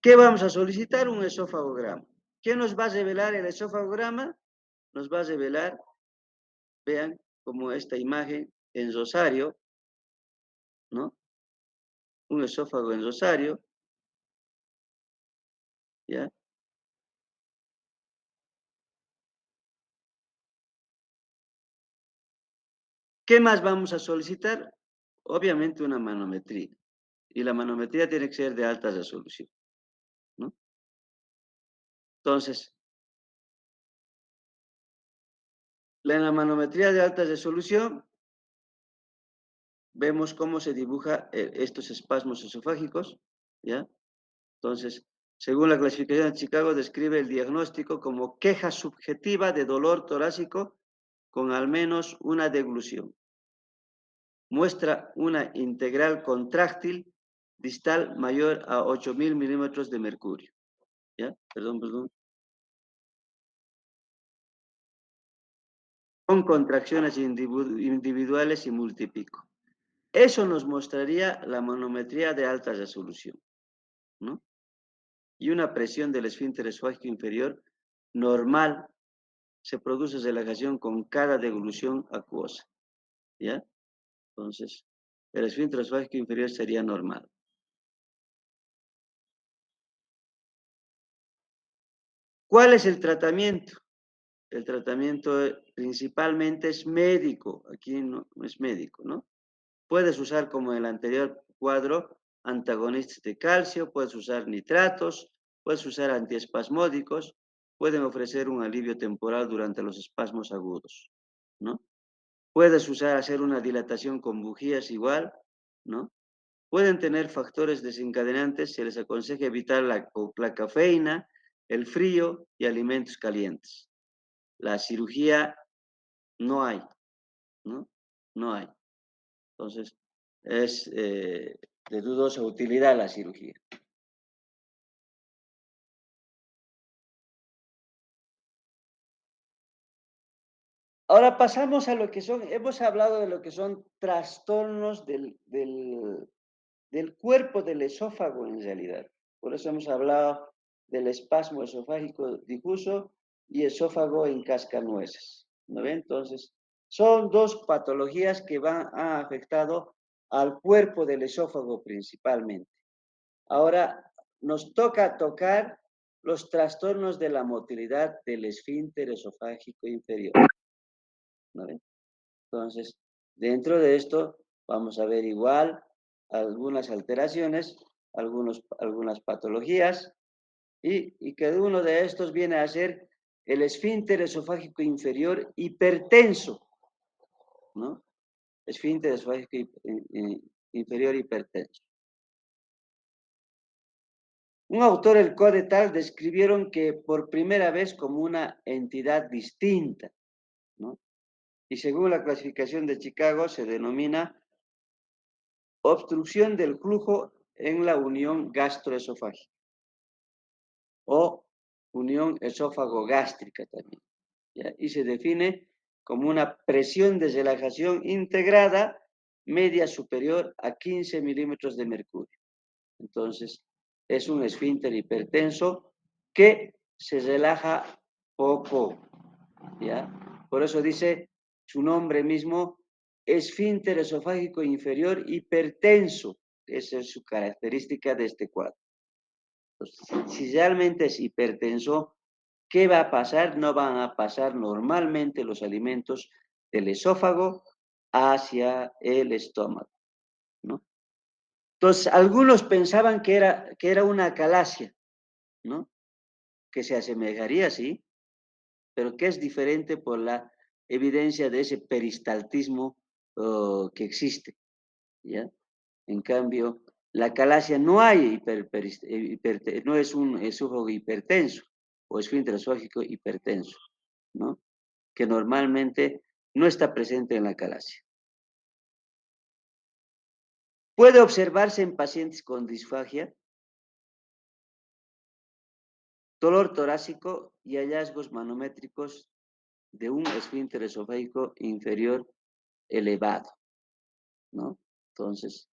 ¿qué vamos a solicitar? Un esófagograma. ¿Qué nos va a revelar el esófagograma? Nos va a revelar, vean, como esta imagen en rosario, ¿no? Un esófago en rosario, ¿ya? ¿Qué más vamos a solicitar? Obviamente una manometría. Y la manometría tiene que ser de alta resolución, ¿no? Entonces, en la manometría de alta resolución, vemos cómo se dibuja estos espasmos esofágicos, ¿ya? Entonces, según la clasificación de Chicago, describe el diagnóstico como queja subjetiva de dolor torácico con al menos una deglución. Muestra una integral contráctil distal mayor a 8.000 milímetros de mercurio. ¿Ya? Perdón. Con contracciones individuales y multipico. Eso nos mostraría la manometría de alta resolución, ¿no? Y una presión del esfínter esofágico inferior normal. Se produce relajación con cada deglución acuosa, ¿ya? Entonces, el esfínter esofágico inferior sería normal. ¿Cuál es el tratamiento? El tratamiento principalmente es médico, aquí no es médico, ¿no? Puedes usar, como en el anterior cuadro, antagonistas de calcio, puedes usar nitratos, puedes usar antiespasmódicos, pueden ofrecer un alivio temporal durante los espasmos agudos, ¿no? Puedes hacer una dilatación con bujías igual, ¿no? Pueden tener factores desencadenantes, se les aconseja evitar la cafeína, el frío y alimentos calientes. La cirugía no hay, ¿no? No hay. Entonces, es de dudosa utilidad la cirugía. Ahora pasamos a lo que son, hemos hablado de lo que son trastornos del cuerpo del esófago en realidad. Por eso hemos hablado del espasmo esofágico difuso y esófago en cascanueces, ¿no ven? Entonces, son dos patologías que han afectado al cuerpo del esófago principalmente. Ahora, nos toca tocar los trastornos de la motilidad del esfínter esofágico inferior, ¿no ven? Entonces, dentro de esto, vamos a ver igual algunas alteraciones, algunas patologías, y cada uno de estos viene a ser el esfínter esofágico inferior hipertenso, ¿no? Esfínter esofágico inferior hipertenso. Un autor, el Codetal, describieron que por primera vez como una entidad distinta, ¿no? Y según la clasificación de Chicago, se denomina obstrucción del flujo en la unión gastroesofágica o unión esófago-gástrica también, ¿ya? Y se define como una presión de relajación integrada media superior a 15 milímetros de mercurio. Entonces, es un esfínter hipertenso que se relaja poco, ¿ya? Por eso dice su nombre mismo, esfínter esofágico inferior hipertenso. Esa es su característica de este cuadro. Entonces, si realmente es hipertenso, ¿qué va a pasar? No van a pasar normalmente los alimentos del esófago hacia el estómago, ¿no? Entonces, algunos pensaban que era una acalasia, ¿no? Que se asemejaría, sí, pero que es diferente por la evidencia de ese peristaltismo que existe, ¿ya? En cambio, la calasia no hay no es un esófago hipertenso o esfínter esofágico hipertenso, ¿no? Que normalmente no está presente en la calasia. Puede observarse en pacientes con disfagia, dolor torácico y hallazgos manométricos de un esfínter esofágico inferior elevado, ¿no? Entonces,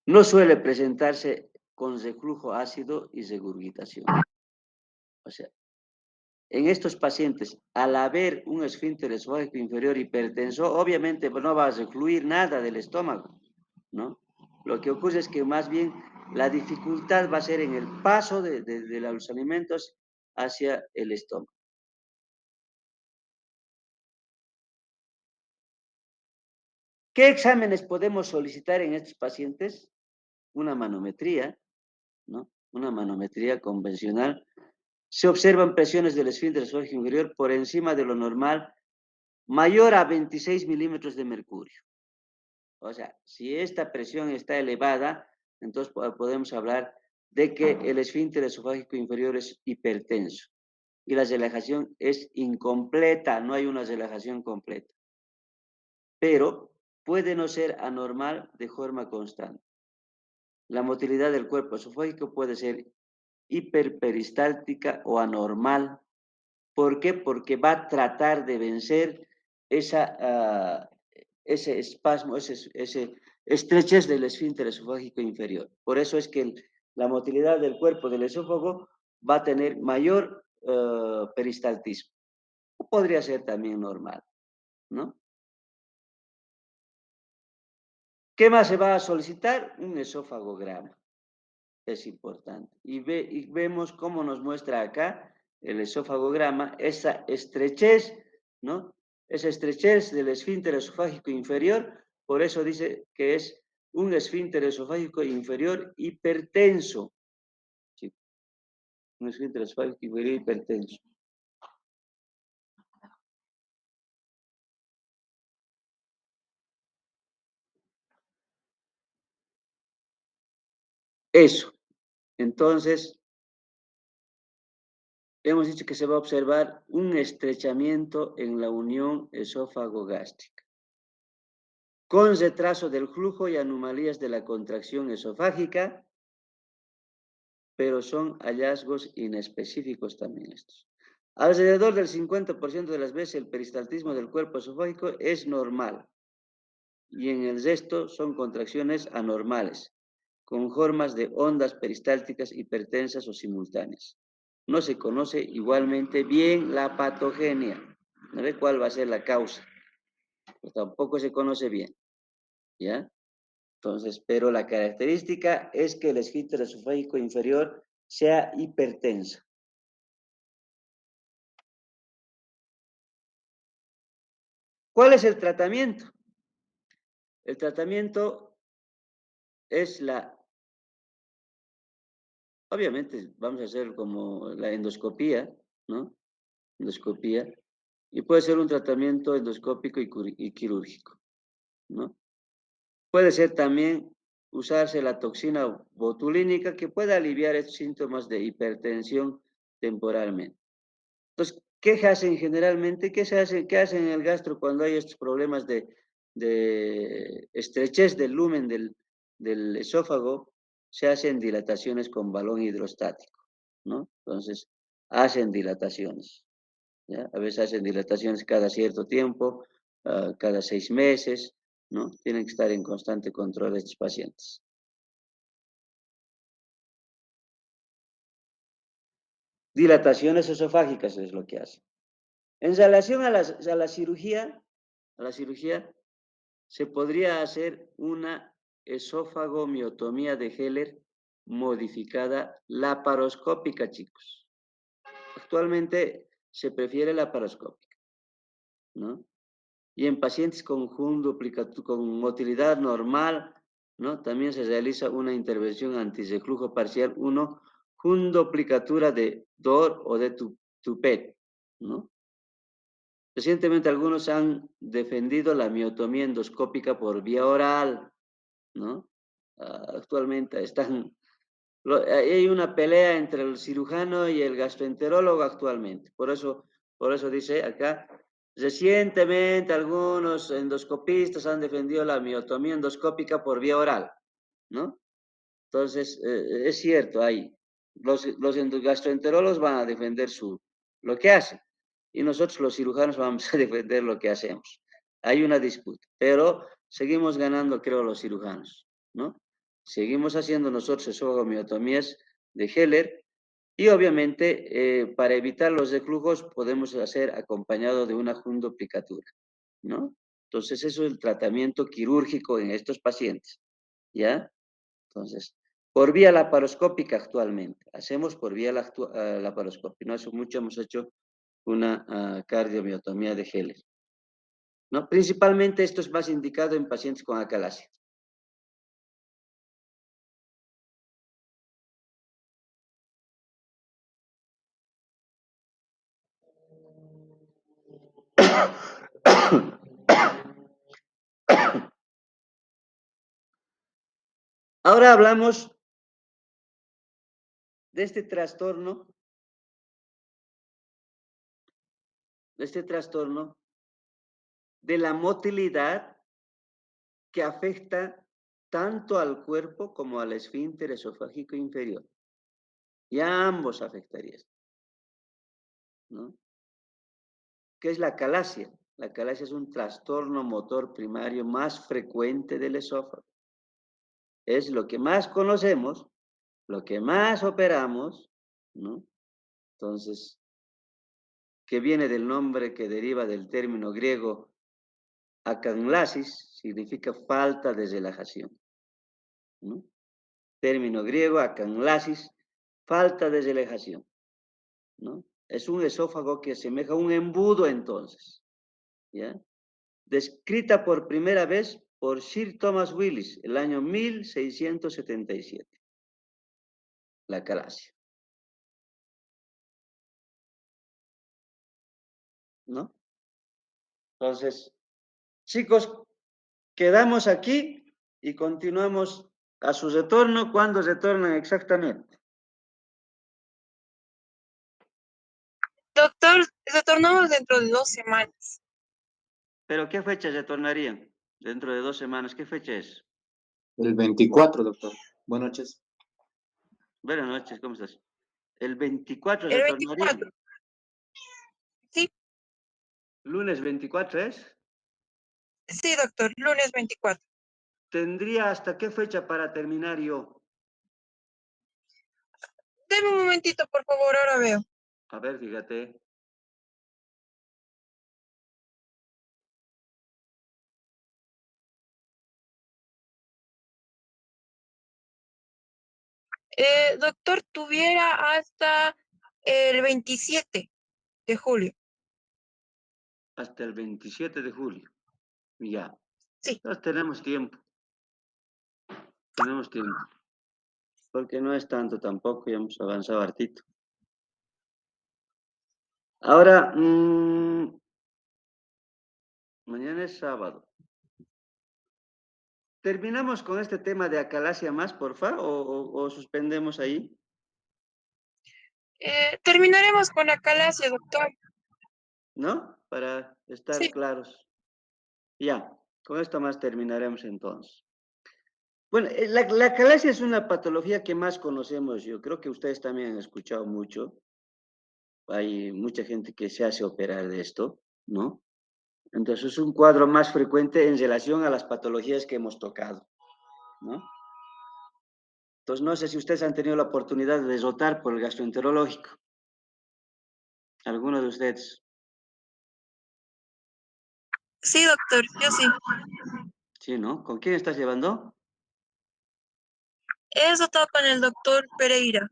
no suele presentarse con reflujo ácido y regurgitación. O sea, en estos pacientes, al haber un esfínter esofágico inferior hipertenso, obviamente no va a refluir nada del estómago, ¿no? Lo que ocurre es que más bien la dificultad va a ser en el paso de los alimentos hacia el estómago. ¿Qué exámenes podemos solicitar en estos pacientes? Una manometría, ¿no? Una manometría convencional. Se observan presiones del esfínter esofágico inferior por encima de lo normal, mayor a 26 milímetros de mercurio. O sea, si esta presión está elevada, entonces podemos hablar de que el esfínter esofágico inferior es hipertenso y la relajación es incompleta, no hay una relajación completa. Pero puede no ser anormal de forma constante. La motilidad del cuerpo esofágico puede ser hiperperistáltica o anormal. ¿Por qué? Porque va a tratar de vencer ese espasmo, ese estrechez del esfínter esofágico inferior. Por eso es que la motilidad del cuerpo del esófago va a tener mayor peristaltismo. O podría ser también normal, ¿no? ¿Qué más se va a solicitar? Un esófagograma. Es importante. Y vemos cómo nos muestra acá el esofagograma, esa estrechez, ¿no? Esa estrechez del esfínter esofágico inferior, por eso dice que es un esfínter esofágico inferior hipertenso. Sí, un esfínter esofágico inferior hipertenso. Eso. Entonces, hemos dicho que se va a observar un estrechamiento en la unión esófago-gástrica, con retraso del flujo y anomalías de la contracción esofágica, pero son hallazgos inespecíficos también estos. Alrededor del 50% de las veces el peristaltismo del cuerpo esofágico es normal y en el resto son contracciones anormales, con formas de ondas peristálticas hipertensas o simultáneas. No se conoce igualmente bien la patogenia, no sé cuál va a ser la causa, pues tampoco se conoce bien, ¿ya? Entonces, pero la característica es que el esfínter esofágico inferior sea hipertenso. ¿Cuál es el tratamiento? El tratamiento es obviamente vamos a hacer como la endoscopía, ¿no? Endoscopía, y puede ser un tratamiento endoscópico y quirúrgico, ¿no? Puede ser también usarse la toxina botulínica que puede aliviar estos síntomas de hipertensión temporalmente. Entonces, ¿qué hacen generalmente? ¿Qué se hace? ¿Qué hacen en el gastro cuando hay estos problemas de estrechez del lumen del esófago? Se hacen dilataciones con balón hidrostático, ¿no? Entonces, hacen dilataciones. ¿Ya? A veces hacen dilataciones cada cierto tiempo, cada 6 meses, ¿no? Tienen que estar en constante control estos pacientes. Dilataciones esofágicas es lo que hacen. En relación a la cirugía, se podría hacer una esofagomiotomía de Heller modificada laparoscópica, chicos. Actualmente se prefiere laparoscópica, ¿no? Y en pacientes con con motilidad normal, ¿no? También se realiza una intervención antirreflujo parcial 1, jundoplicatura de DOR o de TUPET, ¿no? Recientemente algunos han defendido la miotomía endoscópica por vía oral, ¿no? Actualmente hay una pelea entre el cirujano y el gastroenterólogo actualmente. Por eso dice acá, recientemente algunos endoscopistas han defendido la miotomía endoscópica por vía oral, ¿no? Entonces, es cierto, los gastroenterólogos van a defender lo que hacen y nosotros los cirujanos vamos a defender lo que hacemos. Hay una disputa, pero seguimos ganando, creo, los cirujanos, ¿no? Seguimos haciendo nosotros esofagomiotomías de Heller y obviamente para evitar los reflujos podemos hacer acompañado de una jundoplicatura, ¿no? Entonces, eso es el tratamiento quirúrgico en estos pacientes, ¿ya? Entonces, por vía laparoscópica actualmente, hacemos por vía laparoscópica, no hace mucho hemos hecho una cardiomiotomía de Heller, ¿no? Principalmente esto es más indicado en pacientes con acalasia. Ahora hablamos de este trastorno de la motilidad que afecta tanto al cuerpo como al esfínter esofágico inferior. Y a ambos afectaría, ¿no? ¿Qué es la acalasia? La acalasia es un trastorno motor primario más frecuente del esófago. Es lo que más conocemos, lo que más operamos, ¿no? Entonces, que viene del nombre que deriva del término griego akanlasis, significa falta de relajación, ¿no? Término griego akanlasis, falta de relajación, ¿no? Es un esófago que asemeja un embudo entonces, ¿ya? Descrita por primera vez por Sir Thomas Willis, el año 1677. La acalasia, ¿no? Entonces, chicos, quedamos aquí y continuamos a su retorno. ¿Cuándo retornan exactamente? Doctor, retornamos dentro de 2 semanas. ¿Pero qué fecha retornarían? Dentro de 2 semanas, ¿qué fecha es? El 24, doctor. Buenas noches. Buenas noches, ¿cómo estás? El 24 El retornarían. 24. Sí, ¿Lunes 24 es? sí, doctor, lunes 24. ¿Tendría hasta qué fecha para terminar yo? Deme un momentito, por favor, ahora veo. A ver, fíjate. Doctor, tuviera hasta el 27 de julio. Hasta el 27 de julio. Ya. Sí. Entonces tenemos tiempo. Tenemos tiempo. Porque no es tanto tampoco, ya hemos avanzado hartito. Ahora, mañana es sábado. ¿Terminamos con este tema de acalasia más, porfa? ¿O suspendemos ahí? Terminaremos con acalasia, doctor. ¿No? Para estar Sí. claros. Ya, con esto más terminaremos entonces. Bueno, la acalasia es una patología que más conocemos. Yo creo que ustedes también han escuchado mucho. hay mucha gente que se hace operar de esto, ¿no? Entonces es un cuadro más frecuente en relación a las patologías que hemos tocado, ¿no? Entonces no sé si ustedes han tenido la oportunidad de rotar por el gastroenterológico. ¿Alguno de ustedes? Sí, doctor, yo sí. Sí, ¿no? ¿Con quién estás llevando? He tratado con el doctor Pereira.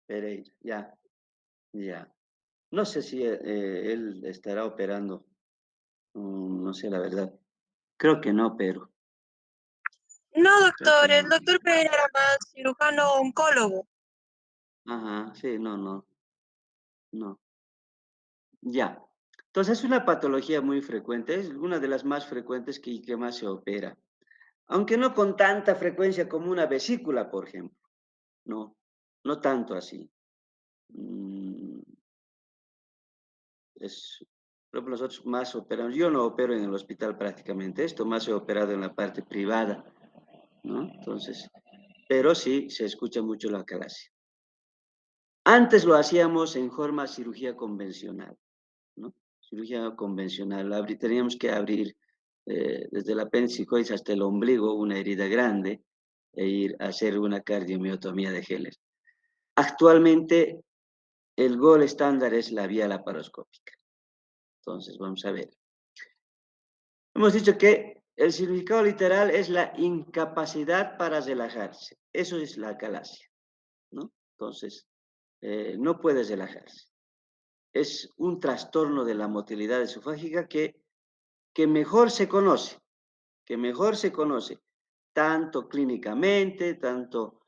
Pereira, ya, ya. No sé si él estará operando, no sé la verdad. Creo que no, pero No, creo que doctor, el no. doctor Pereira era más cirujano oncólogo. Ajá, sí, no, no, no. Ya. Entonces es una patología muy frecuente, es una de las más frecuentes que más se opera. Aunque no con tanta frecuencia como una vesícula, por ejemplo. No, no tanto así. Mm, es, por ejemplo, nosotros más operamos, yo no opero en el hospital prácticamente, esto más he operado en la parte privada, ¿no? Entonces, pero sí se escucha mucho la acalasia. Antes lo hacíamos en forma cirugía convencional, ¿no? Cirugía convencional, teníamos que abrir desde el apéndice hasta el ombligo una herida grande e ir a hacer una cardiomiotomía de Heller. Actualmente el gol estándar es la vía laparoscópica. Entonces, vamos a ver. Hemos dicho que el significado literal es la incapacidad para relajarse. Eso es la acalasia, ¿no? Entonces, no puedes relajarse. Es un trastorno de la motilidad esofágica que mejor se conoce, tanto clínicamente, tanto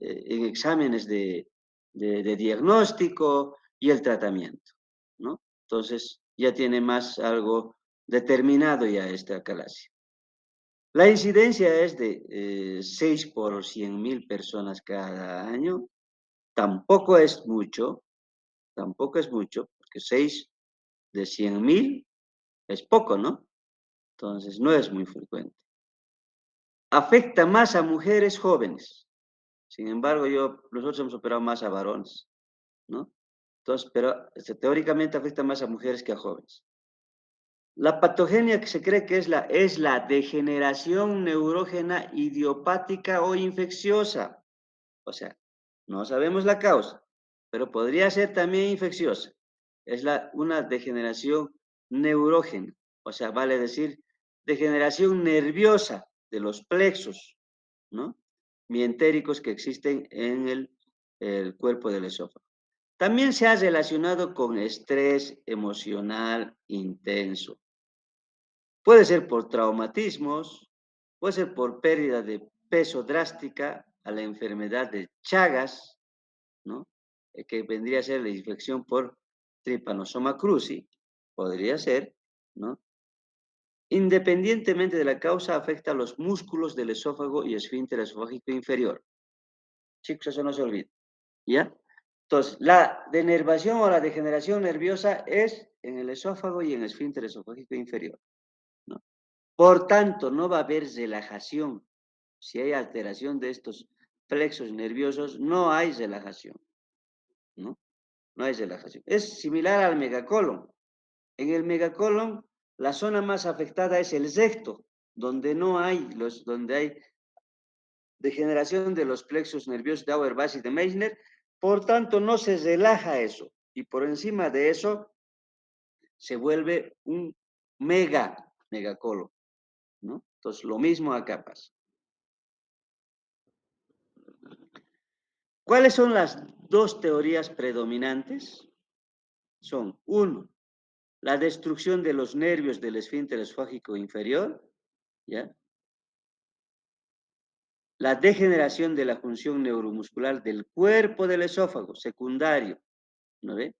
en exámenes de diagnóstico y el tratamiento, ¿no? Entonces, ya tiene más algo determinado ya esta acalasia. La incidencia es de 6 por 100.000 personas cada año. Tampoco es mucho, porque 6 de 100.000 es poco, ¿no? Entonces, no es muy frecuente. Afecta más a mujeres jóvenes. Sin embargo, nosotros hemos operado más a varones, ¿no? Entonces, pero teóricamente afecta más a mujeres que a jóvenes. La patogenia que se cree que es la degeneración neurógena idiopática o infecciosa. O sea, no sabemos la causa, pero podría ser también infecciosa. Es una degeneración neurógena, o sea, vale decir, degeneración nerviosa de los plexos, ¿no? Mientéricos que existen en el cuerpo del esófago. También se ha relacionado con estrés emocional intenso. Puede ser por traumatismos, puede ser por pérdida de peso drástica a la enfermedad de Chagas, ¿no? Que vendría a ser la infección por Trypanosoma cruzi, podría ser, ¿no? Independientemente de la causa, afecta a los músculos del esófago y esfínter esofágico inferior. Chicos, eso no se olvida, ¿ya? Entonces, la denervación o la degeneración nerviosa es en el esófago y en el esfínter esofágico inferior, ¿no? Por tanto, no va a haber relajación. Si hay alteración de estos plexos nerviosos, no hay relajación, ¿no? No hay relajación. Es similar al megacolon. En el megacolon, la zona más afectada es el recto, donde donde hay degeneración de los plexos nerviosos de Auerbach y de Meissner. Por tanto, no se relaja eso. Y por encima de eso, se vuelve un megacolon, ¿no? Entonces, lo mismo acá pasa. ¿Cuáles son las dos teorías predominantes? Son, uno, la destrucción de los nervios del esfínter esofágico inferior, ¿ya? La degeneración de la función neuromuscular del cuerpo del esófago, secundario, ¿no ve?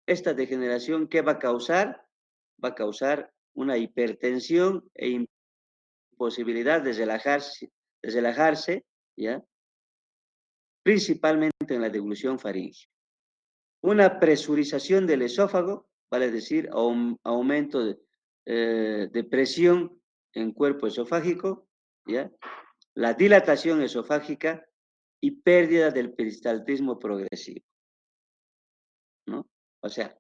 Esta degeneración, ¿qué va a causar? Va a causar una hipertensión e imposibilidad de relajarse, ¿ya? Principalmente en la deglución faríngea. Una presurización del esófago, vale decir, aumento de presión en cuerpo esofágico, ¿ya? La dilatación esofágica y pérdida del peristaltismo progresivo, ¿no? O sea,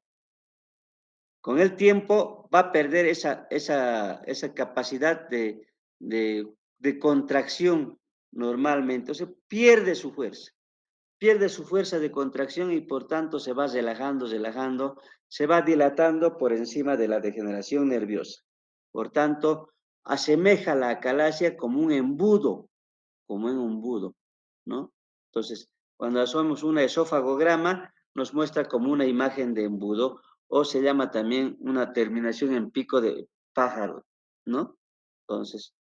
con el tiempo va a perder esa capacidad de contracción normalmente, o sea, pierde su fuerza de contracción y por tanto se va relajando, se va dilatando por encima de la degeneración nerviosa. Por tanto, asemeja la acalasia como un embudo, ¿no? Entonces, cuando hacemos un esófagograma, nos muestra como una imagen de embudo, o se llama también una terminación en pico de pájaro, ¿no? Entonces,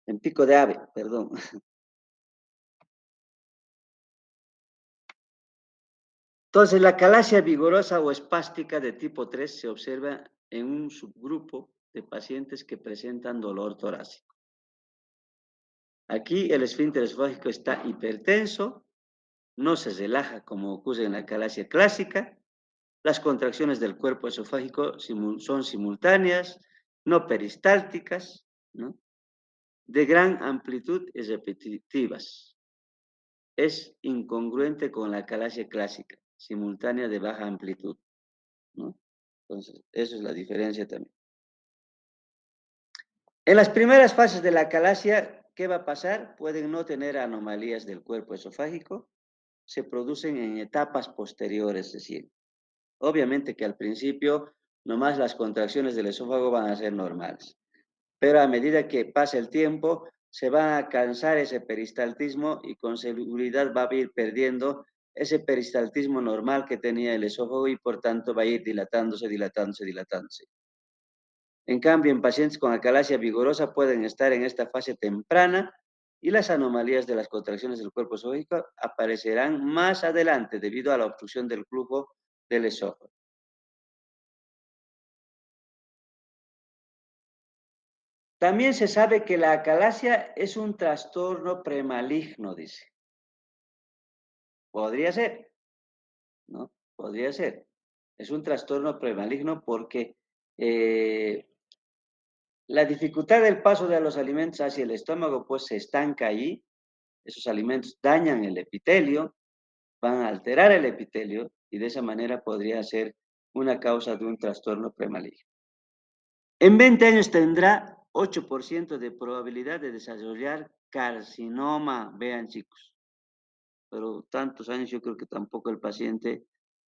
en pico de ave, perdón. Entonces, la acalasia vigorosa o espástica de tipo 3 se observa en un subgrupo de pacientes que presentan dolor torácico. Aquí el esfínter esofágico está hipertenso, no se relaja como ocurre en la acalasia clásica, las contracciones del cuerpo esofágico son simultáneas, no peristálticas, ¿no? De gran amplitud y repetitivas. Es incongruente con la acalasia clásica, simultánea de baja amplitud, ¿no? Entonces, eso es la diferencia también. En las primeras fases de la acalasia, ¿qué va a pasar? Pueden no tener anomalías del cuerpo esofágico, se producen en etapas posteriores, es decir, obviamente que al principio nomás las contracciones del esófago van a ser normales, pero a medida que pasa el tiempo se va a cansar ese peristaltismo y con seguridad va a ir perdiendo ese peristaltismo normal que tenía el esófago y por tanto va a ir dilatándose. En cambio, en pacientes con acalasia vigorosa pueden estar en esta fase temprana y las anomalías de las contracciones del cuerpo esofágico aparecerán más adelante debido a la obstrucción del flujo del esófago. También se sabe que la acalasia es un trastorno premaligno, dice. Podría ser, ¿no? Podría ser. Es un trastorno premaligno porque la dificultad del paso de los alimentos hacia el estómago pues se estanca allí. Esos alimentos dañan el epitelio, van a alterar el epitelio y de esa manera podría ser una causa de un trastorno premaligno. En 20 años tendrá 8% de probabilidad de desarrollar carcinoma, vean chicos. Pero tantos años yo creo que tampoco el paciente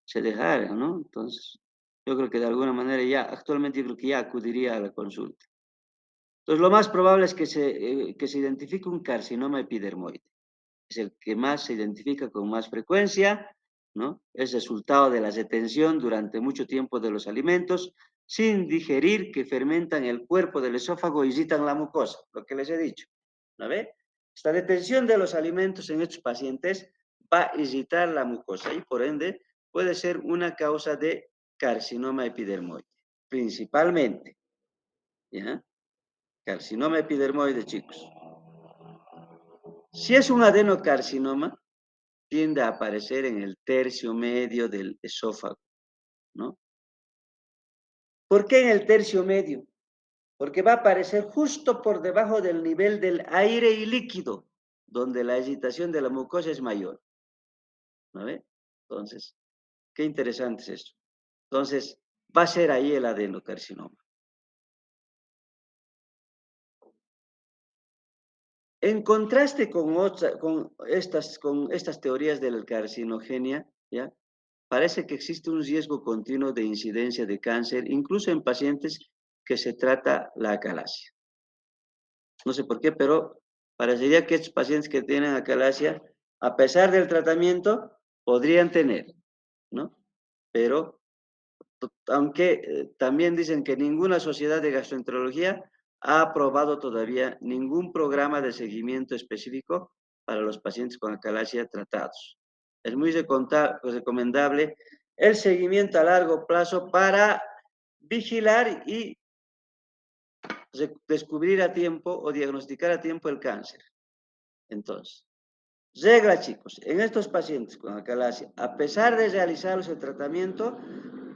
se dejara, ¿no? Entonces, yo creo que de alguna manera ya, actualmente yo creo que ya acudiría a la consulta. Entonces, lo más probable es que se identifique un carcinoma epidermoide. Es el que más se identifica con más frecuencia, ¿no? Es resultado de la retención durante mucho tiempo de los alimentos sin digerir que fermentan el cuerpo del esófago y irritan la mucosa, lo que les he dicho, ¿no ve? Esta detención de los alimentos en estos pacientes va a irritar la mucosa y por ende puede ser una causa de carcinoma epidermoide, principalmente, ¿ya? Carcinoma epidermoide, chicos. Si es un adenocarcinoma, tiende a aparecer en el tercio medio del esófago, ¿no? ¿Por qué en el tercio medio? Porque va a aparecer justo por debajo del nivel del aire y líquido, donde la agitación de la mucosa es mayor, ¿no ve? Entonces, qué interesante es esto. Entonces, va a ser ahí el adenocarcinoma. En contraste con estas teorías de la carcinogenia, ¿ya? Parece que existe un riesgo continuo de incidencia de cáncer, incluso en pacientes que se trata la acalasia. No sé por qué, pero parecería que estos pacientes que tienen acalasia, a pesar del tratamiento, podrían tener, ¿no? Pero, aunque también dicen que ninguna sociedad de gastroenterología ha aprobado todavía ningún programa de seguimiento específico para los pacientes con acalasia tratados. Es muy recomendable el seguimiento a largo plazo para vigilar y descubrir a tiempo o diagnosticar a tiempo el cáncer. Entonces, regla chicos, en estos pacientes con acalasia, a pesar de realizarse el tratamiento,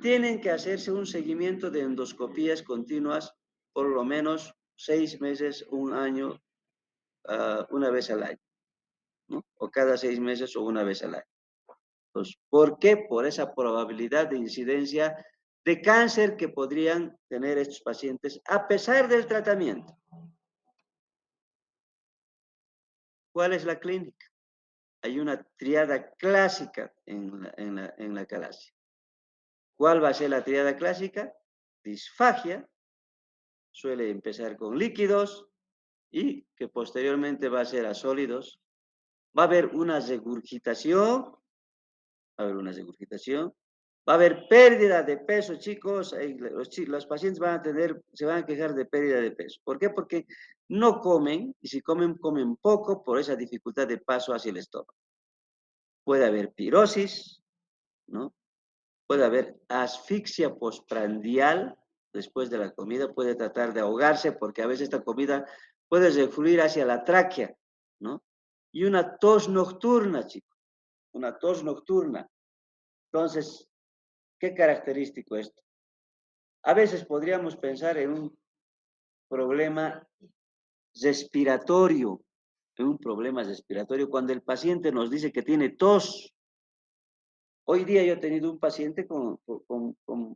tienen que hacerse un seguimiento de endoscopías continuas por lo menos 6 meses, un año, una vez al año. ¿no? O cada 6 meses o una vez al año. Entonces, ¿por qué? Por esa probabilidad de incidencia de cáncer que podrían tener estos pacientes a pesar del tratamiento. ¿Cuál es la clínica? Hay una triada clásica en la calasia. ¿Cuál va a ser la triada clásica? Disfagia, suele empezar con líquidos y que posteriormente va a ser a sólidos. Va a haber una regurgitación, va a haber pérdida de peso, chicos. Los pacientes se van a quejar de pérdida de peso. ¿Por qué? Porque no comen, y si comen, comen poco por esa dificultad de paso hacia el estómago. Puede haber pirosis, ¿no? Puede haber asfixia postprandial después de la comida, puede tratar de ahogarse porque a veces esta comida puede refluir hacia la tráquea, ¿no? Y una tos nocturna, chicos, una tos nocturna. Entonces, ¿qué característico esto? A veces podríamos pensar en un problema respiratorio, cuando el paciente nos dice que tiene tos. Hoy día yo he tenido un paciente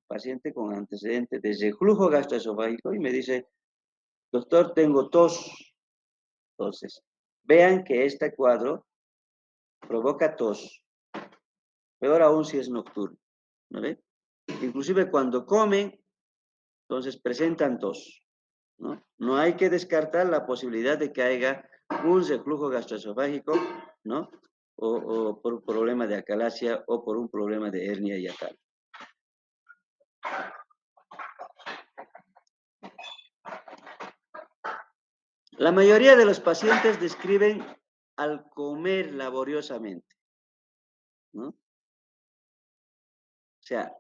paciente con antecedentes de reflujo gastroesofágico y me dice, doctor, tengo tos. Entonces, vean que este cuadro provoca tos. Peor aún si es nocturno, ¿no ve? Inclusive cuando comen, entonces presentan tos, ¿no? No hay que descartar la posibilidad de que haya un reflujo gastroesofágico, ¿no? O por un problema de acalasia o por un problema de hernia hiatal. La mayoría de los pacientes describen al comer laboriosamente, ¿no? O sea,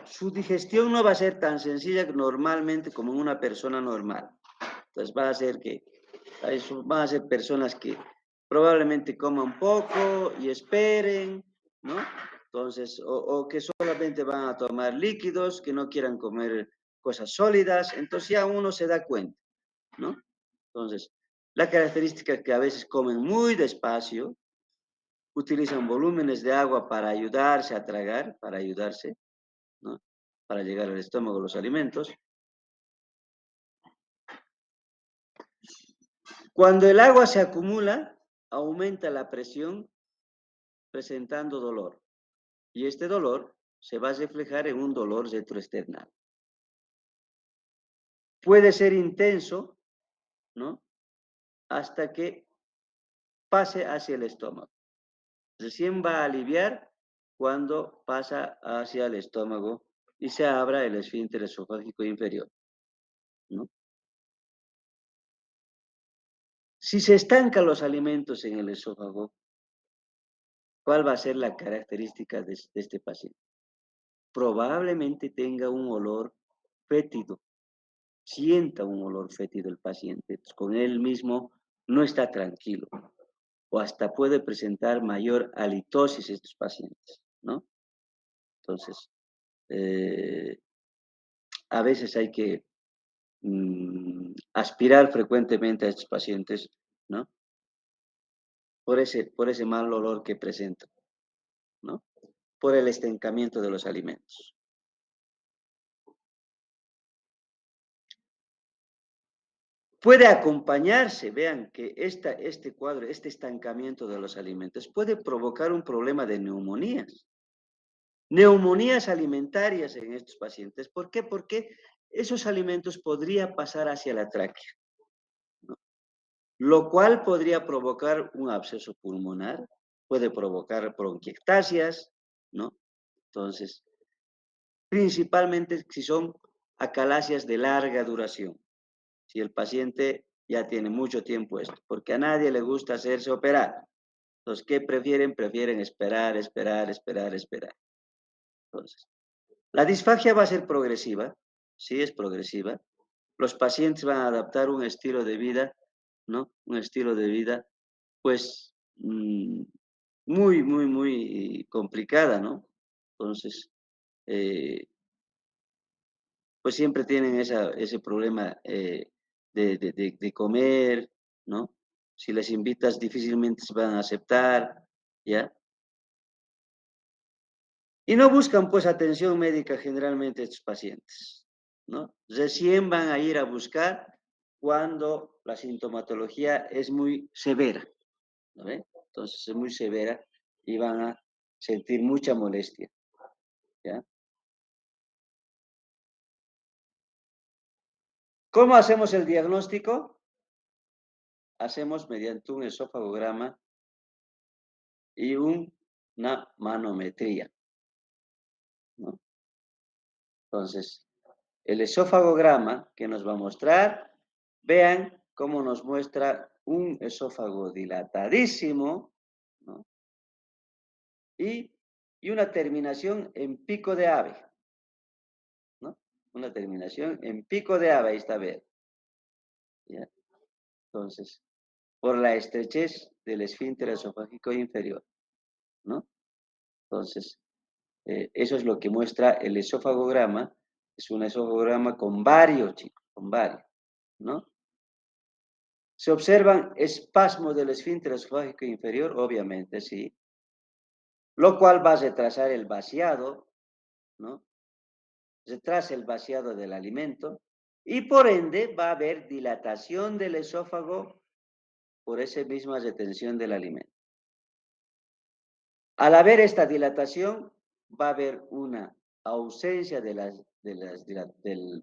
su digestión no va a ser tan sencilla normalmente como en una persona normal. Entonces van a ser personas que probablemente coman poco y esperen, ¿no? Entonces, o que solamente van a tomar líquidos, que no quieran comer cosas sólidas, entonces ya uno se da cuenta, ¿no? Entonces, la característica es que a veces comen muy despacio, utilizan volúmenes de agua para ayudarse a tragar, para ayudarse, ¿no? Para llegar al estómago los alimentos. Cuando el agua se acumula, aumenta la presión presentando dolor. Y este dolor se va a reflejar en un dolor retroesternal. Puede ser intenso, ¿no? Hasta que pase hacia el estómago. Recién va a aliviar cuando pasa hacia el estómago y se abra el esfínter esofágico inferior, ¿no? Si se estancan los alimentos en el esófago, ¿cuál va a ser la característica de este paciente? Probablemente tenga un olor fétido, sienta un olor fétido el paciente, con él mismo no está tranquilo, o hasta puede presentar mayor halitosis estos pacientes, ¿no? Entonces, a veces hay que aspirar frecuentemente a estos pacientes, ¿no? Por ese mal olor que presentan, ¿no? Por el estancamiento de los alimentos. Puede acompañarse, vean que este cuadro, este estancamiento de los alimentos puede provocar un problema de neumonías. Neumonías alimentarias en estos pacientes. ¿Por qué? Porque esos alimentos podrían pasar hacia la tráquea, ¿no? Lo cual podría provocar un absceso pulmonar, puede provocar bronquiectasias, ¿no? Entonces, principalmente si son acalasias de larga duración. Si el paciente ya tiene mucho tiempo esto, porque a nadie le gusta hacerse operar. Los que prefieren esperar. Entonces, la disfagia va a ser progresiva, sí es progresiva. Los pacientes van a adaptar un estilo de vida, ¿no? Un estilo de vida, pues, muy complicada, ¿no? Entonces, pues siempre tienen ese problema de comer, ¿no? Si les invitas, difícilmente se van a aceptar, ¿ya? Y no buscan, pues, atención médica generalmente estos pacientes, ¿no? Recién van a ir a buscar cuando la sintomatología es muy severa, ¿no ve? Entonces es muy severa y van a sentir mucha molestia, ¿ya? ¿Cómo hacemos el diagnóstico? Hacemos mediante un esofagograma y una manometría, ¿no? Entonces, el esofagograma que nos va a mostrar, vean cómo nos muestra un esófago dilatadísimo, ¿no? Y una terminación en pico de ave, ¿no? Una terminación en pico de ave, ahí está, vean, ¿ya? Entonces, por la estrechez del esfínter esofágico inferior, ¿no? Entonces, eso es lo que muestra el esofagograma. Es un esofagograma con varios, chicos, con varios, ¿no? ¿Se observan espasmos del esfínter esofágico inferior? Obviamente, sí. Lo cual va a retrasar el vaciado, ¿no? Retrasa el vaciado del alimento y por ende va a haber dilatación del esófago por esa misma retención del alimento. Al haber esta dilatación, va a haber una ausencia del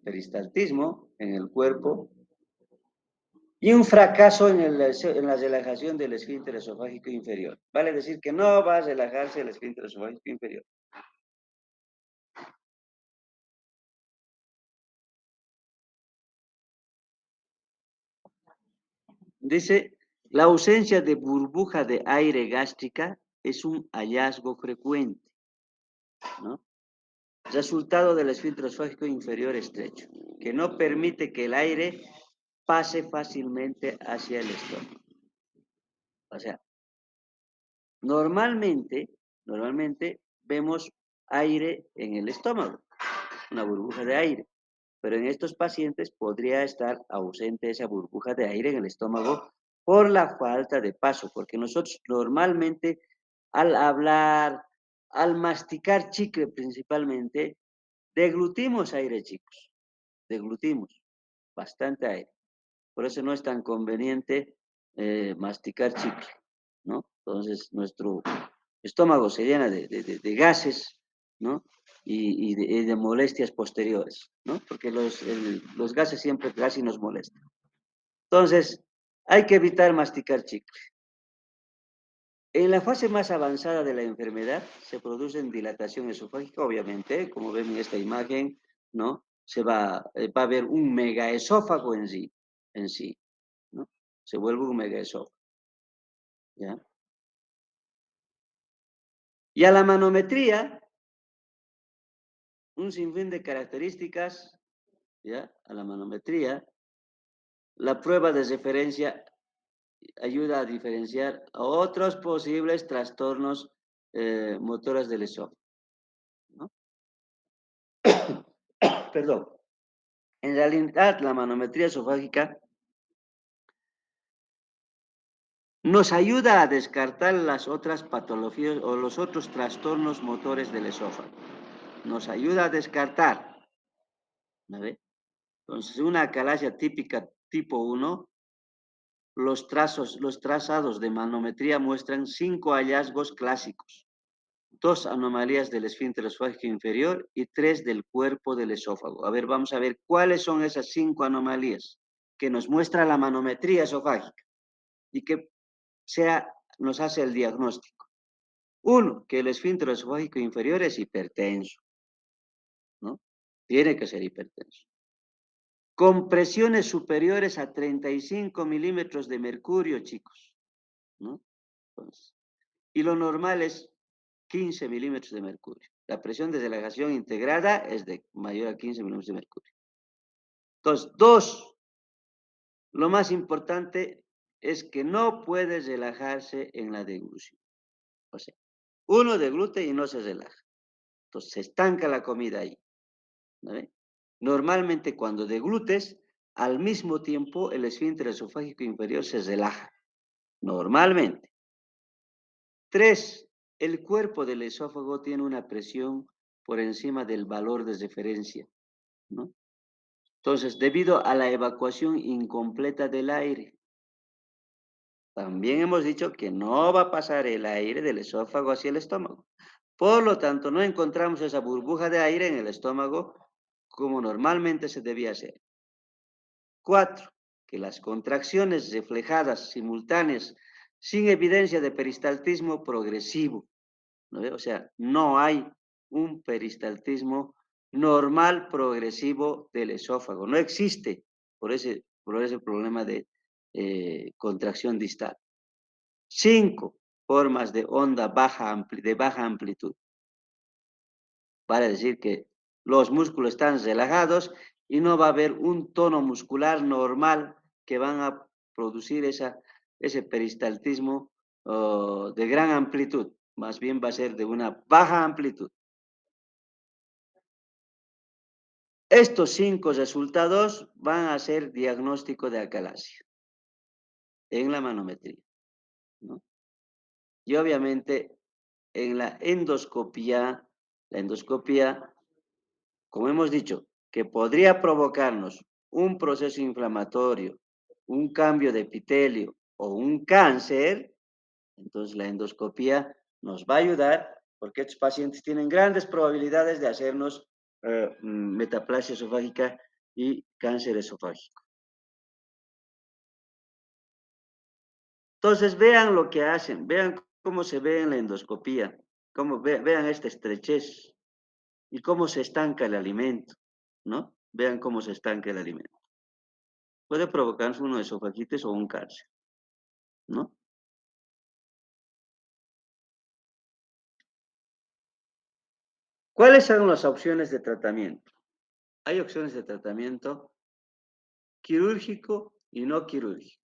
peristaltismo en el cuerpo y un fracaso en la relajación del esfínter esofágico inferior. Vale decir que no va a relajarse el esfínter esofágico inferior. Dice, la ausencia de burbuja de aire gástrica es un hallazgo frecuente, ¿no? Resultado del esfínter esofágico inferior estrecho, que no permite que el aire pase fácilmente hacia el estómago. O sea, normalmente vemos aire en el estómago, una burbuja de aire, pero en estos pacientes podría estar ausente esa burbuja de aire en el estómago por la falta de paso, porque nosotros normalmente al hablar, al masticar chicle principalmente, deglutimos aire, chicos, deglutimos bastante aire. Por eso no es tan conveniente masticar chicle, ¿no? Entonces nuestro estómago se llena de gases, ¿no? Y de molestias posteriores, ¿no? Porque los gases siempre casi nos molestan. Entonces, hay que evitar masticar chicle. En la fase más avanzada de la enfermedad se produce dilatación esofágica, obviamente, como ven en esta imagen, ¿no? Va a haber un megaesófago en sí, ¿no? Se vuelve un megaesófago, ¿ya? Y a la manometría, un sinfín de características, ¿ya? A la manometría, la prueba de referencia ayuda a diferenciar a otros posibles trastornos motores del esófago, ¿no? Perdón. En realidad, la manometría esofágica nos ayuda a descartar las otras patologías o los otros trastornos motores del esófago. Nos ayuda a descartar, ¿vale? Entonces, una acalasia típica tipo 1, los trazados de manometría muestran 5 hallazgos clásicos, 2 anomalías del esfínter esofágico inferior y 3 del cuerpo del esófago. A ver, vamos a ver cuáles son esas 5 anomalías que nos muestra la manometría esofágica y que nos hace el diagnóstico. 1, que el esfínter esofágico inferior es hipertenso, ¿no? Tiene que ser hipertenso. Con presiones superiores a 35 milímetros de mercurio, chicos, ¿no? Entonces, y lo normal es 15 milímetros de mercurio. La presión de relajación integrada es de mayor a 15 milímetros de mercurio. Entonces, 2, lo más importante es que no puede relajarse en la deglución. O sea, uno deglute y no se relaja. Entonces, se estanca la comida ahí, ¿vale? Normalmente cuando deglutes, al mismo tiempo el esfínter esofágico inferior se relaja. normalmente. 3, el cuerpo del esófago tiene una presión por encima del valor de referencia, ¿no? Entonces, debido a la evacuación incompleta del aire, también hemos dicho que no va a pasar el aire del esófago hacia el estómago. Por lo tanto, no encontramos esa burbuja de aire en el estómago como normalmente se debía hacer. 4, que las contracciones reflejadas simultáneas sin evidencia de peristaltismo progresivo, ¿no ve? O sea, no hay un peristaltismo normal progresivo del esófago. No existe por ese problema de contracción distal. 5, formas de onda de baja amplitud. Vale decir que los músculos están relajados y no va a haber un tono muscular normal que van a producir ese peristaltismo de gran amplitud. Más bien va a ser de una baja amplitud. Estos 5 resultados van a ser diagnóstico de acalasia en la manometría, ¿no? Y obviamente en la endoscopía, como hemos dicho, que podría provocarnos un proceso inflamatorio, un cambio de epitelio o un cáncer, entonces la endoscopía nos va a ayudar porque estos pacientes tienen grandes probabilidades de hacernos metaplasia esofágica y cáncer esofágico. Entonces vean lo que hacen, vean cómo se ve en la endoscopía, vean esta estrechez y cómo se estanca el alimento, ¿no? Vean cómo se estanca el alimento. Puede provocarse una esofagitis o un cáncer, ¿no? ¿Cuáles son las opciones de tratamiento? Hay opciones de tratamiento quirúrgico y no quirúrgico,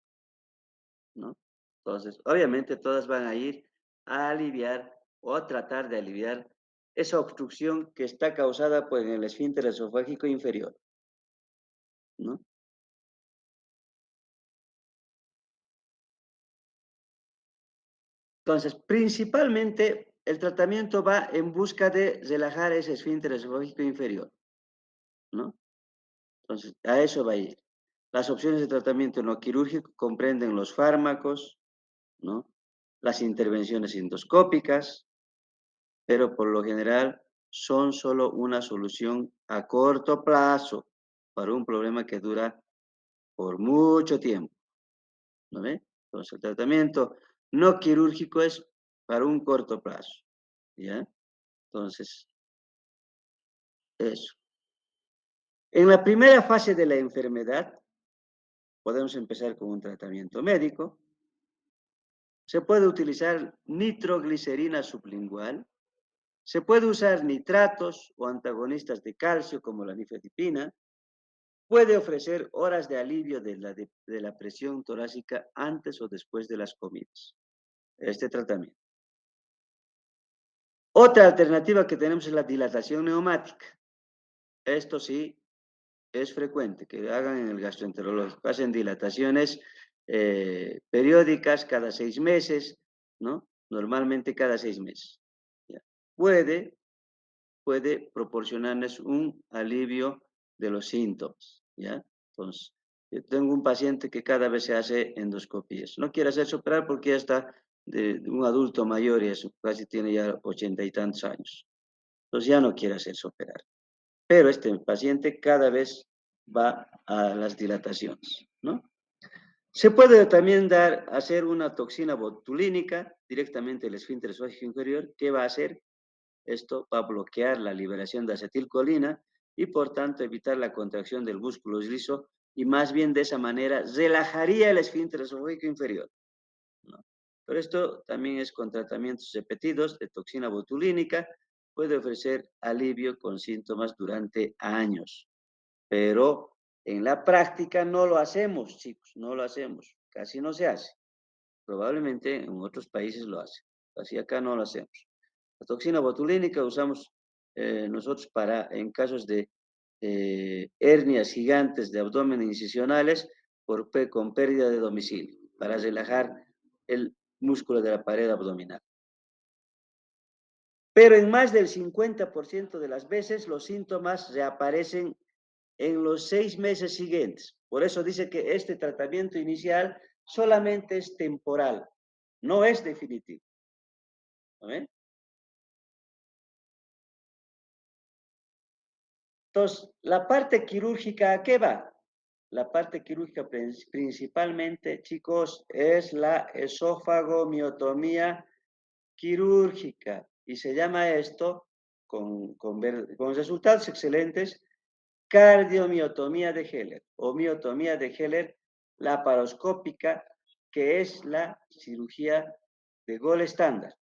¿no? Entonces, obviamente todas van a ir a aliviar o a tratar de aliviar esa obstrucción que está causada por el esfínter esofágico inferior, ¿no? Entonces, principalmente el tratamiento va en busca de relajar ese esfínter esofágico inferior, ¿no? Entonces, a eso va a ir. Las opciones de tratamiento no quirúrgico comprenden los fármacos, ¿no? Las intervenciones endoscópicas, pero por lo general son solo una solución a corto plazo para un problema que dura por mucho tiempo, ¿no ve? Entonces, el tratamiento no quirúrgico es para un corto plazo, ¿ya? Entonces, eso. En la primera fase de la enfermedad, podemos empezar con un tratamiento médico. Se puede utilizar nitroglicerina sublingual. Se puede usar nitratos o antagonistas de calcio como la nifedipina. Puede ofrecer horas de alivio de la presión torácica antes o después de las comidas. Este tratamiento. Otra alternativa que tenemos es la dilatación neumática. Esto sí es frecuente que hagan en el gastroenterológico. Hacen dilataciones periódicas cada 6 meses, ¿no? Normalmente cada 6 meses. ¿Ya? Puede proporcionarles un alivio de los síntomas, ¿ya? Entonces, yo tengo un paciente que cada vez se hace endoscopías. No quiere hacerse operar porque ya está de un adulto mayor y eso, casi tiene ya 80 y tantos años. Entonces ya no quiere hacerse operar. Pero este paciente cada vez va a las dilataciones, ¿no? Se puede también hacer una toxina botulínica directamente al esfínter esofágico inferior. ¿Qué va a hacer? Esto va a bloquear la liberación de acetilcolina y por tanto evitar la contracción del músculo liso y más bien de esa manera relajaría el esfínter esofágico inferior, ¿no? Pero esto también es con tratamientos repetidos de toxina botulínica, puede ofrecer alivio con síntomas durante años. Pero en la práctica no lo hacemos, chicos, no lo hacemos, casi no se hace. Probablemente en otros países lo hacen, así acá no lo hacemos. La toxina botulínica usamos nosotros en casos de hernias gigantes de abdomen incisionales con pérdida de domicilio, para relajar el músculo de la pared abdominal. Pero en más del 50% de las veces los síntomas reaparecen en los 6 meses siguientes. Por eso dice que este tratamiento inicial solamente es temporal, no es definitivo. ¿Ven? Entonces, la parte quirúrgica, ¿a qué va? La parte quirúrgica principalmente, chicos, es la esofagomiotomía quirúrgica. Y se llama esto, con resultados excelentes, cardiomiotomía de Heller o miotomía de Heller laparoscópica, que es la cirugía de gol estándar.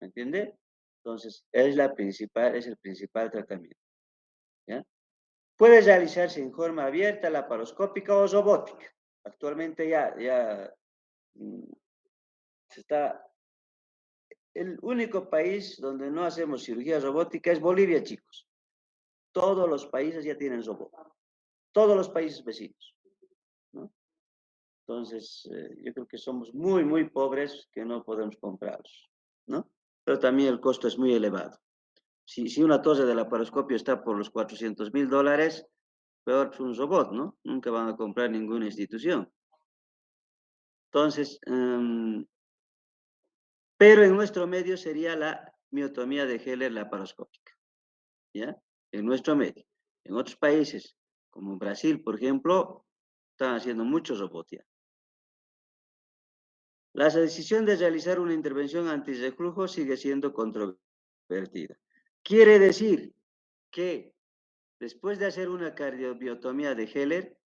¿Me entiende? Entonces, es el principal tratamiento. ¿Ya? Puede realizarse en forma abierta, laparoscópica o robótica. Actualmente ya se está. El único país donde no hacemos cirugía robótica es Bolivia, chicos. Todos los países ya tienen robot. Todos los países vecinos, ¿no? Entonces, yo creo que somos muy, muy pobres que no podemos comprarlos, ¿no? Pero también el costo es muy elevado. Si una torre de laparoscopio está por los $400,000, peor que un robot, ¿no? Nunca van a comprar ninguna institución. Entonces, pero en nuestro medio sería la miotomía de Heller laparoscópica, ¿ya? En nuestro medio. En otros países, como Brasil, por ejemplo, están haciendo mucho robot ya. La decisión de realizar una intervención antirreflujo sigue siendo controvertida. Quiere decir que después de hacer una cardiobiotomía de Heller,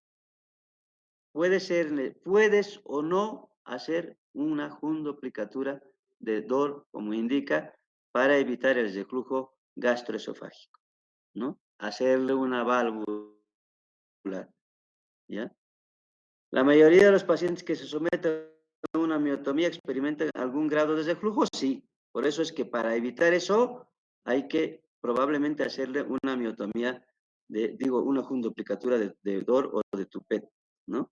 puedes o no hacer una fundoplicatura de DOR, como indica, para evitar el reflujo gastroesofágico, ¿no? Hacerle una válvula, ¿ya? La mayoría de los pacientes que se someten a una miotomía experimentan algún grado de reflujo, sí. Por eso es que para evitar eso hay que probablemente hacerle una miotomía, una fundoplicatura de DOR o de TUPET, ¿no?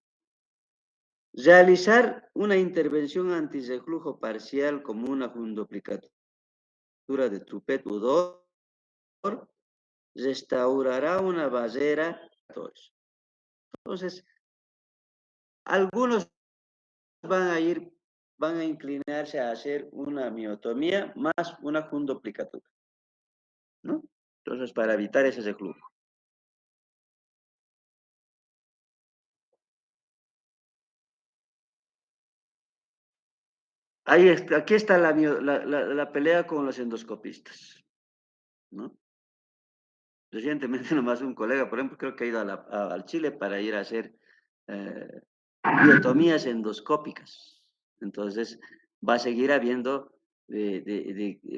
Realizar una intervención antirreflujo parcial como una fundoplicatura de TUPET o DOR restaurará una barrera. Entonces, algunos van a inclinarse a hacer una miotomía más una fundoplicatura, ¿no? Entonces, para evitar ese reflujo. Aquí está la pelea con los endoscopistas, ¿no? Recientemente nomás un colega, por ejemplo, creo que ha ido al Chile para ir a hacer biotomías endoscópicas. Entonces, va a seguir habiendo,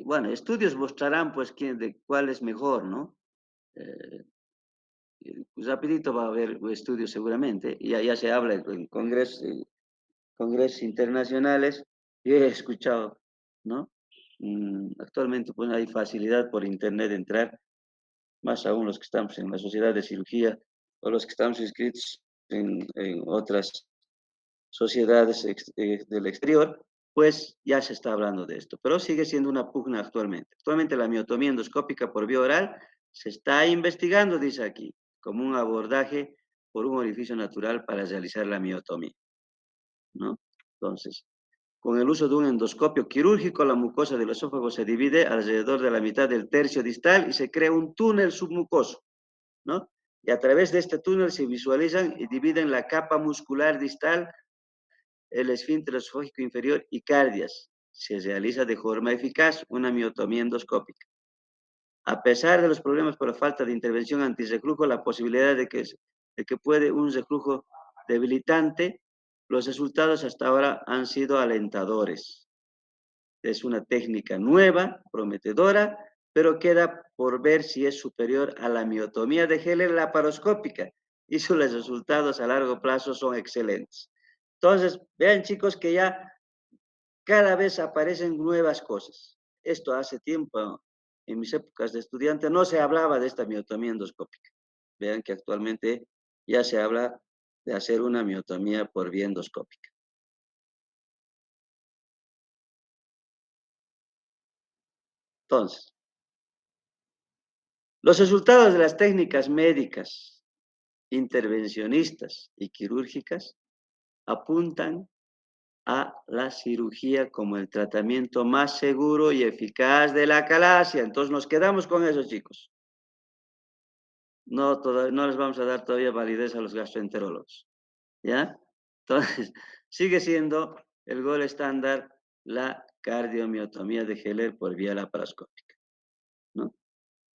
bueno, estudios mostrarán pues cuál es mejor, ¿no? Pues rapidito va a haber estudios seguramente, y ya se habla en congresos internacionales, y he escuchado, ¿no? Actualmente pues hay facilidad por internet de entrar, más aún los que estamos en la sociedad de cirugía o los que estamos inscritos en otras sociedades del exterior, pues ya se está hablando de esto, pero sigue siendo una pugna actualmente. Actualmente la miotomía endoscópica por vía oral se está investigando, dice aquí, como un abordaje por un orificio natural para realizar la miotomía, ¿no? Entonces, con el uso de un endoscopio quirúrgico, la mucosa del esófago se divide alrededor de la mitad del tercio distal y se crea un túnel submucoso, ¿no? Y a través de este túnel se visualizan y dividen la capa muscular distal, el esfínter esofágico inferior y cardias. Se realiza de forma eficaz una miotomía endoscópica. A pesar de los problemas por la falta de intervención antirreflujo, la posibilidad de que puede un reflujo debilitante, los resultados hasta ahora han sido alentadores. Es una técnica nueva, prometedora, pero queda por ver si es superior a la miotomía de Heller laparoscópica y sus resultados a largo plazo son excelentes. Entonces, vean chicos que ya cada vez aparecen nuevas cosas. Esto hace tiempo, en mis épocas de estudiante, no se hablaba de esta miotomía endoscópica. Vean que actualmente ya se habla de hacer una miotomía por vía endoscópica. Entonces, los resultados de las técnicas médicas, intervencionistas y quirúrgicas apuntan a la cirugía como el tratamiento más seguro y eficaz de la acalasia. Entonces nos quedamos con eso, chicos. No, no les vamos a dar todavía validez a los gastroenterólogos. ¿Ya? Entonces, sigue siendo el gol estándar la cardiomiotomía de Heller por vía laparoscópica, ¿no?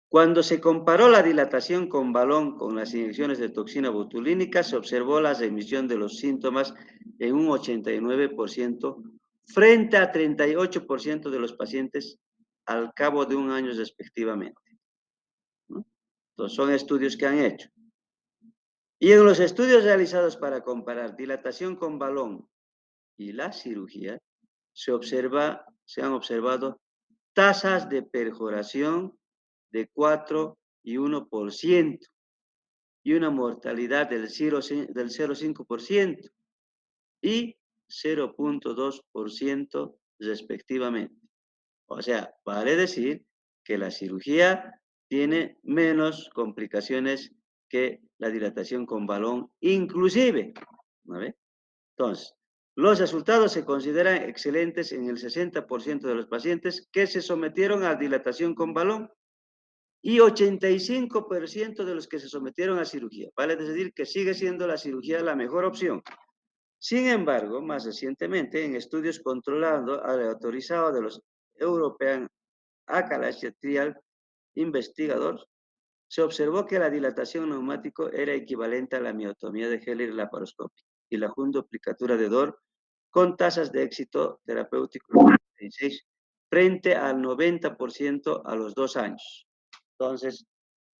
Cuando se comparó la dilatación con balón con las inyecciones de toxina botulínica, se observó la remisión de los síntomas en un 89% frente a 38% de los pacientes al cabo de un año respectivamente, ¿no? Entonces, son estudios que han hecho. Y en los estudios realizados para comparar dilatación con balón y la cirugía, se han observado tasas de perforación de 4 y 1% y una mortalidad del 0,5% y 0,2% respectivamente. O sea, vale decir que la cirugía tiene menos complicaciones que la dilatación con balón, inclusive, ¿no ve? Entonces, los resultados se consideran excelentes en el 60% de los pacientes que se sometieron a dilatación con balón y 85% de los que se sometieron a cirugía. Vale decir que sigue siendo la cirugía la mejor opción. Sin embargo, más recientemente, en estudios controlados, autorizados de los European Achalasia Trial Investigadors, se observó que la dilatación neumático era equivalente a la miotomía de Heller laparoscópica y la fundoplicatura de Dor con tasas de éxito terapéutico frente al 90% a los 2 años. Entonces,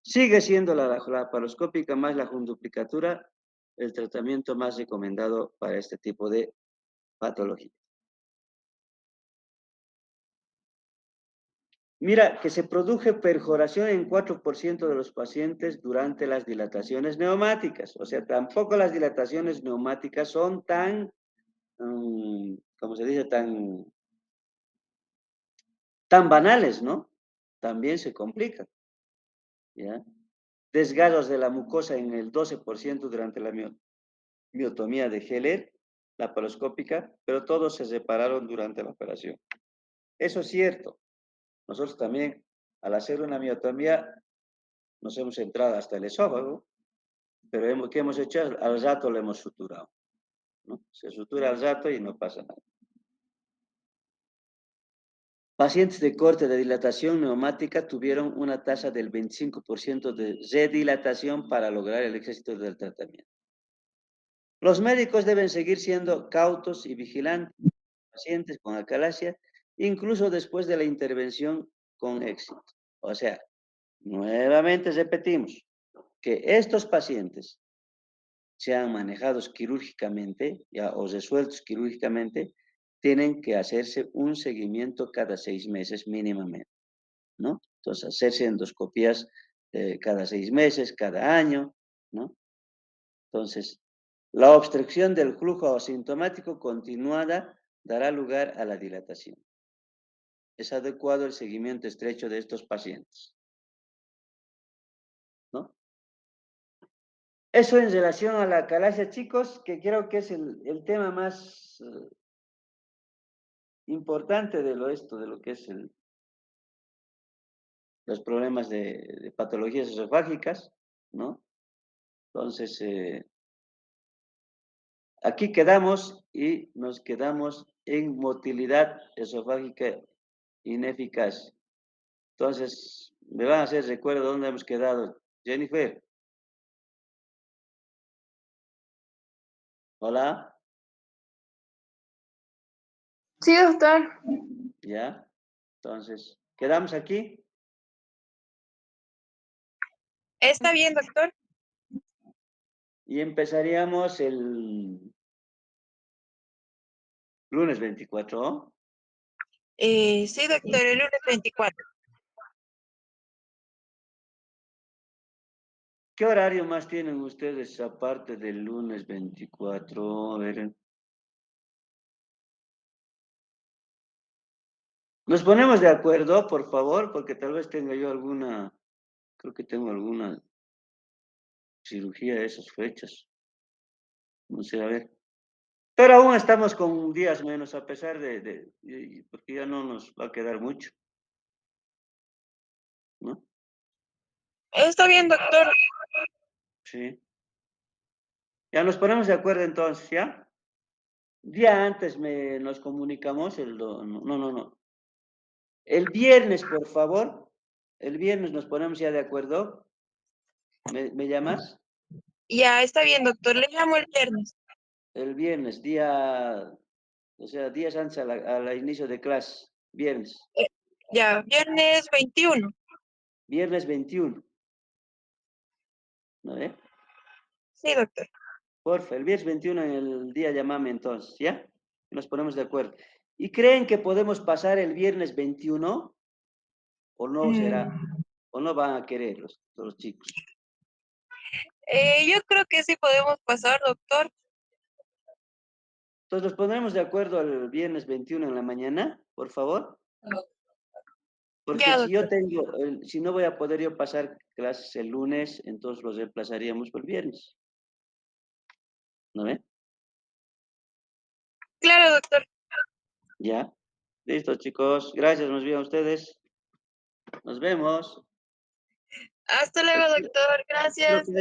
sigue siendo la laparoscópica más la fundoplicatura el tratamiento más recomendado para este tipo de patología. Mira, que se produjo perforación en 4% de los pacientes durante las dilataciones neumáticas. O sea, tampoco las dilataciones neumáticas son tan, ¿cómo se dice? Tan banales, ¿no? También se complican, ¿ya? Desgarros de la mucosa en el 12% durante la miotomía de Heller, laparoscópica, pero todos se separaron durante la operación. Eso es cierto. Nosotros también, al hacer una miotomía, nos hemos entrado hasta el esófago, pero ¿qué hemos hecho? Al rato lo hemos suturado, ¿no? Se sutura al rato y no pasa nada. Pacientes de corte de dilatación neumática tuvieron una tasa del 25% de redilatación para lograr el éxito del tratamiento. Los médicos deben seguir siendo cautos y vigilantes con pacientes con acalasia, incluso después de la intervención con éxito. O sea, nuevamente repetimos que estos pacientes sean manejados quirúrgicamente o resueltos quirúrgicamente, tienen que hacerse un seguimiento cada 6 meses mínimamente, ¿no? Entonces, hacerse endoscopías cada 6 meses, cada año, ¿no? Entonces, la obstrucción del flujo asintomático continuada dará lugar a la dilatación. Es adecuado el seguimiento estrecho de estos pacientes, ¿no? Eso en relación a la acalasia, chicos, que creo que es el tema más importante de lo que es los problemas de patologías esofágicas, ¿no? Entonces, aquí quedamos y nos quedamos en motilidad esofágica ineficaz. Entonces, me van a hacer recuerdo dónde hemos quedado. Jennifer. Hola. Sí, doctor. ¿Ya? Entonces, ¿quedamos aquí? Está bien, doctor. Y empezaríamos el lunes 24. Sí, doctor, el lunes 24. ¿Qué horario más tienen ustedes aparte del lunes 24? A ver. Nos ponemos de acuerdo, por favor, porque tal vez tenga yo alguna, creo que tengo alguna cirugía de esas fechas. No sé, a ver. Pero aún estamos con días menos, a pesar porque ya no nos va a quedar mucho, ¿no? Está bien, doctor. Sí. Ya nos ponemos de acuerdo entonces, ¿ya? Día antes nos comunicamos, no. El viernes, por favor. El viernes nos ponemos ya de acuerdo. ¿Me llamas? Ya, está bien, doctor. Le llamo el viernes. El viernes, o sea, días antes al inicio de clase. Viernes. Ya, viernes 21. Viernes 21. ¿No ve? Sí, doctor. Porfa, el viernes 21 en el día llamame entonces, ¿ya? Nos ponemos de acuerdo. ¿Y creen que podemos pasar el viernes 21? ¿O no será? Mm, ¿O no van a querer los chicos? yo creo que sí podemos pasar, doctor. Entonces nos pondremos de acuerdo el viernes 21 en la mañana, por favor. Porque Ya, si yo doctor. tengo, si no voy a poder yo pasar clases el lunes, entonces los reemplazaríamos por el viernes. ¿No ve? Claro, doctor. Ya. Listo, chicos. Gracias, nos vemos ustedes. Nos vemos. Hasta luego, doctor. Espero Gracias. que